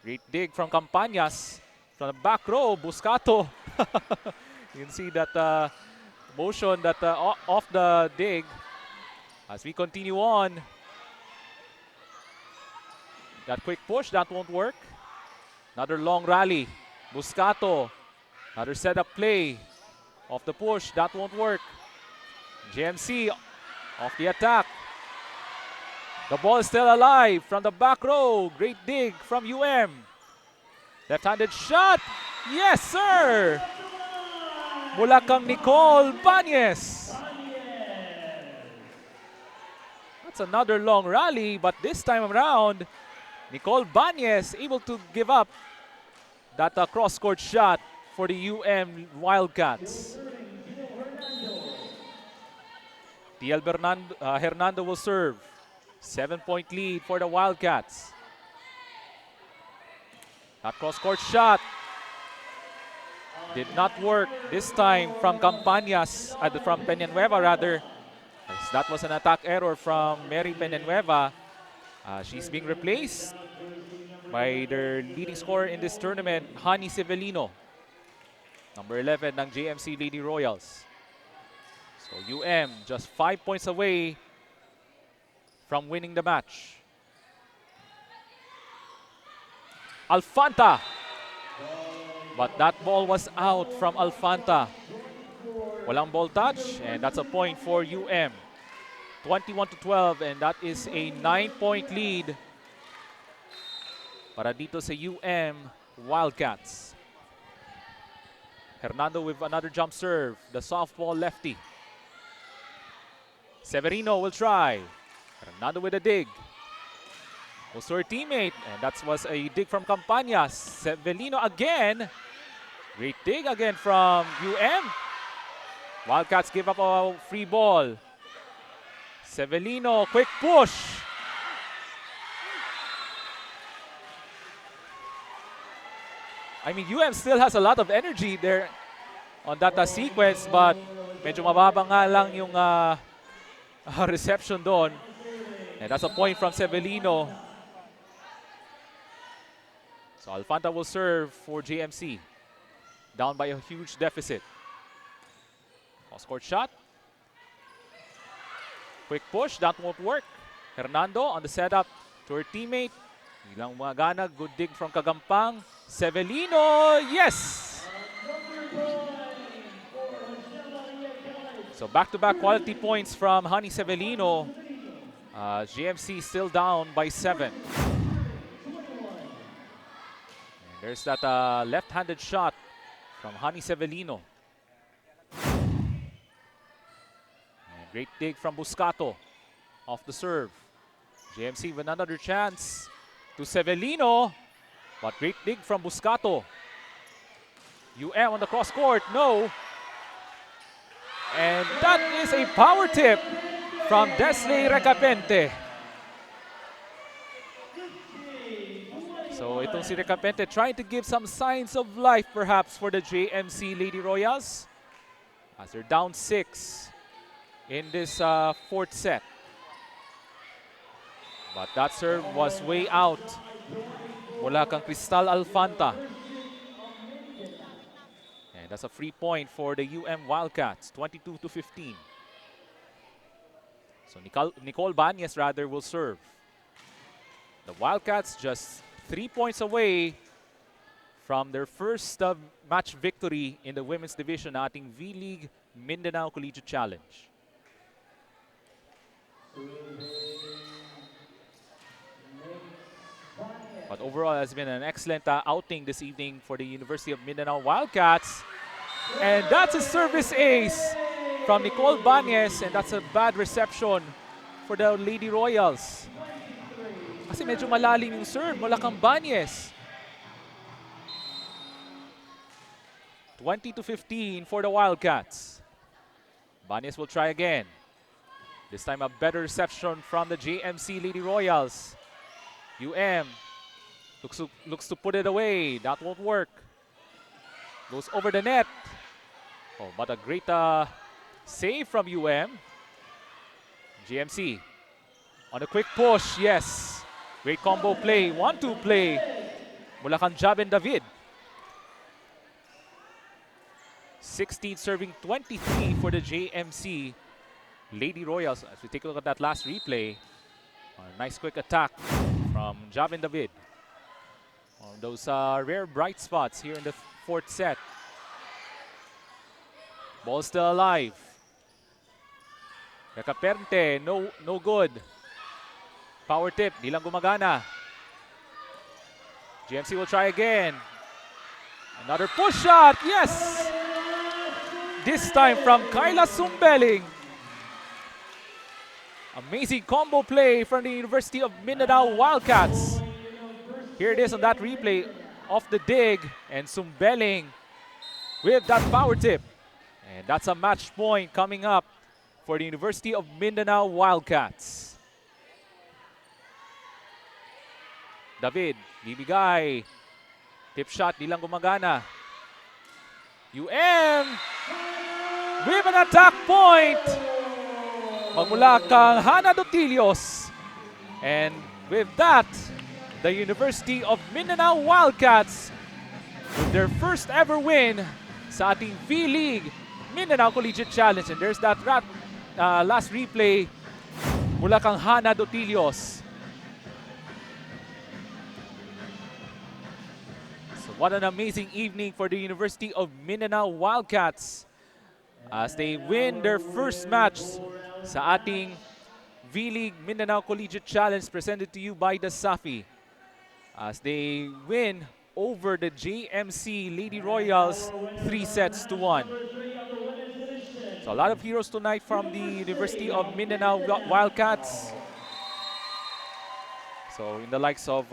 Great dig from Campañas. From the back row, Buscato. You can see that motion that off the dig. As we continue on. That quick push, that won't work. Another long rally. Buscato. Another setup play. Off the push, that won't work. JMC off the attack. The ball is still alive from the back row. Great dig from UM. Left-handed shot. Yes, sir! Mula kang Nicole Banyes. That's another long rally, but this time around, Nicole Banyes able to give up that cross-court shot for the UM Wildcats. TL Hernando will serve. 7-point lead for the Wildcats. That cross-court shot did not work this time from Campañas, from Peñanueva rather. As that was an attack error from Mary Peñanueva. She's being replaced by their leading scorer in this tournament, Hani Severino, number 11 ng JMC Lady Royals. So UM just 5 points away from winning the match. Alfanta. But that ball was out from Alfanta. Walang ball touch, and that's a point for UM. 21-12, and that is a 9-point lead para dito sa UM Wildcats. Hernando with another jump serve, the softball lefty. Severino will try. Hernando with a dig. Goes to her teammate, and that was a dig from Campañas. Severino again. Great dig again from UM. Wildcats give up a free ball. Severino, quick push. I mean, UM still has a lot of energy there on that sequence, but medyo mababa nga lang yung reception doon. And that's a point from Severino. So Alfanta will serve for JMC. Down by a huge deficit. Cross-court shot. Quick push, that won't work. Hernando on the setup to her teammate. Ilang magana, good dig from Kagampang. Severino, yes! So back-to-back quality points from Hani Severino. GMC still down by 7. And there's that left-handed shot from Hani Severino. And great dig from Buscato off the serve. JMC with another chance to Severino. But great dig from Buscato. UM on the cross court, no. And that is a power tip from Desley Recapente. So itong si Recapente trying to give some signs of life perhaps for the JMC Lady Royals as they're down 6 in this fourth set. But that serve was way out. Mula kang Cristal Alfanta. And that's a free point for the UM Wildcats, 22-15. So Nicole Banyes rather will serve. The Wildcats just 3 points away from their first match victory in the women's division ating V-League Mindanao Collegiate Challenge. But overall, it has been an excellent outing this evening for the University of Mindanao Wildcats. And that's a service ace from Nicole Banyes, and that's a bad reception for the Lady Royals. Kasi medyo malalim yung serve mula kang Banyes. 20-15 for the Wildcats. Banyes will try again. This time a better reception from the JMC Lady Royals. UM looks to put it away. That won't work. Goes over the net. Oh, but a great save from UM. JMC on a quick push. Yes. Great combo play. 1-2 play. Mula kang Jaben David. 16 serving 23 for the JMC Lady Royals. As we take a look at that last replay. A nice quick attack from Javen David. On those rare bright spots here in the fourth set. Ball still alive. Recapente, no good. Power tip, di lang gumagana. GMC will try again. Another push shot, yes! This time from Kyla Sumbeling. Amazing combo play from the University of Mindanao Wildcats. Here it is on that replay of the dig, and Sumbeling with that power tip. And that's a match point coming up for the University of Mindanao Wildcats. David, bibigay. Tip shot, di lang gumagana. UM with an attack point. Magmula kang Hana Dotilios. And with that, the University of Mindanao Wildcats with their first ever win sa ating V-League Mindanao Collegiate Challenge. And there's that last replay mula kang Hana Dotilios. So what an amazing evening for the University of Mindanao Wildcats as they win their first match sa ating V-League Mindanao Collegiate Challenge presented to you by DASAFI. As they win over the JMC Lady Royals 3-1. So a lot of heroes tonight from the University of Mindanao Wildcats. So in the likes of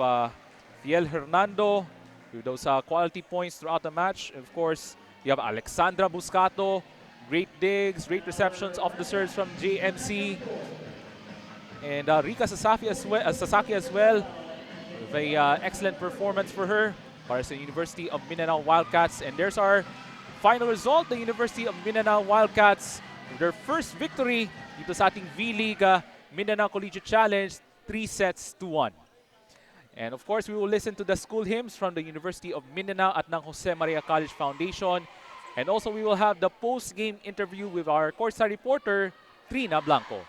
Fiel Hernando, with those quality points throughout the match. Of course, you have Alexandra Buscato, great digs, great receptions off the serves from JMC. And Rika Sasaki as well, with a excellent performance for her. Para sa University of Mindanao Wildcats. And there's our final result, the University of Mindanao Wildcats with their first victory dito sa ating V-League Mindanao Collegiate Challenge, 3-1. And of course, we will listen to the school hymns from the University of Mindanao at ng Jose Maria College Foundation. And also, we will have the post-game interview with our courtside reporter, Trina Blanco.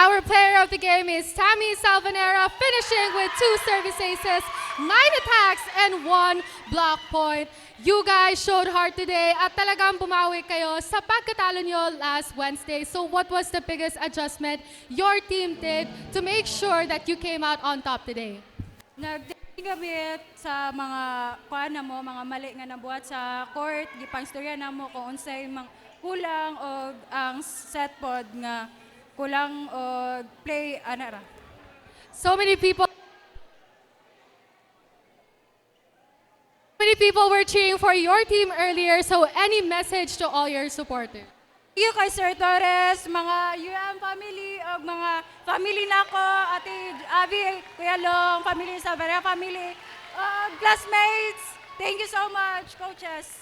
Our player of the game is Tammy Salvanera, finishing with 2 service aces, 9 attacks, and 1 block point. You guys showed heart today at talagang bumawi kayo sa pagkatalo nyo last Wednesday. So what was the biggest adjustment your team did to make sure that you came out on top today? Naggamit sa mga kuan na mo, mga mali nga nabuhat sa court, gipangstorya na mo kung unsay kulang o ang set pod nga kulang o play anara. So many people were cheering for your team earlier, so any message to all your supporters? Thank you kay Sir Torres, mga UM family o mga family nako, Ate Abby, Kuya Long, family sa Barea family, classmates. Thank you so much, coaches.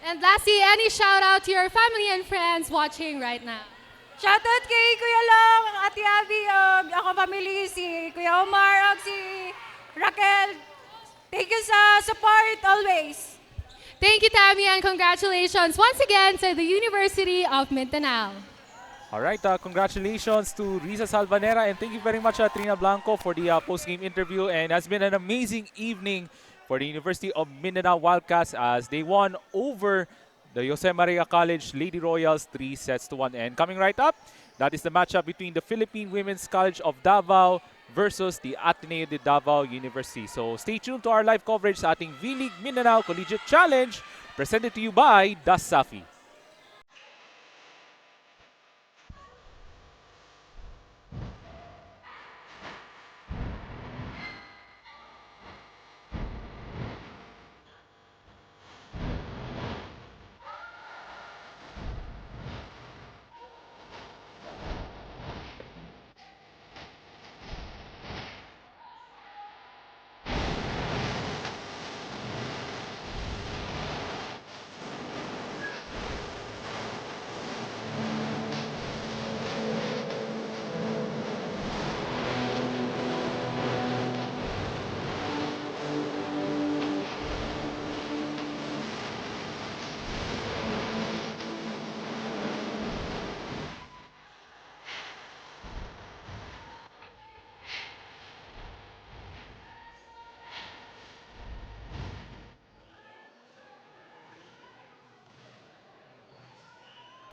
And lastly, any shout out to your family and friends watching right now? Shoutout kay Kuya Long, Ate Abby, og ako family, si Kuya Omar, og si Raquel. Thank you sa support always. Thank you, Tammy, and congratulations once again to the University of Mindanao. All right, congratulations to Risa Salvanera, and thank you very much, Trina Blanco, for the post-game interview. And it has been an amazing evening for the University of Mindanao Wildcats as they won over the Jose Maria College Lady Royals 3-1. And coming right up, that is the matchup between the Philippine Women's College of Davao versus the Ateneo de Davao University. So stay tuned to our live coverage sa ating V-League Mindanao Collegiate Challenge presented to you by DASAFI.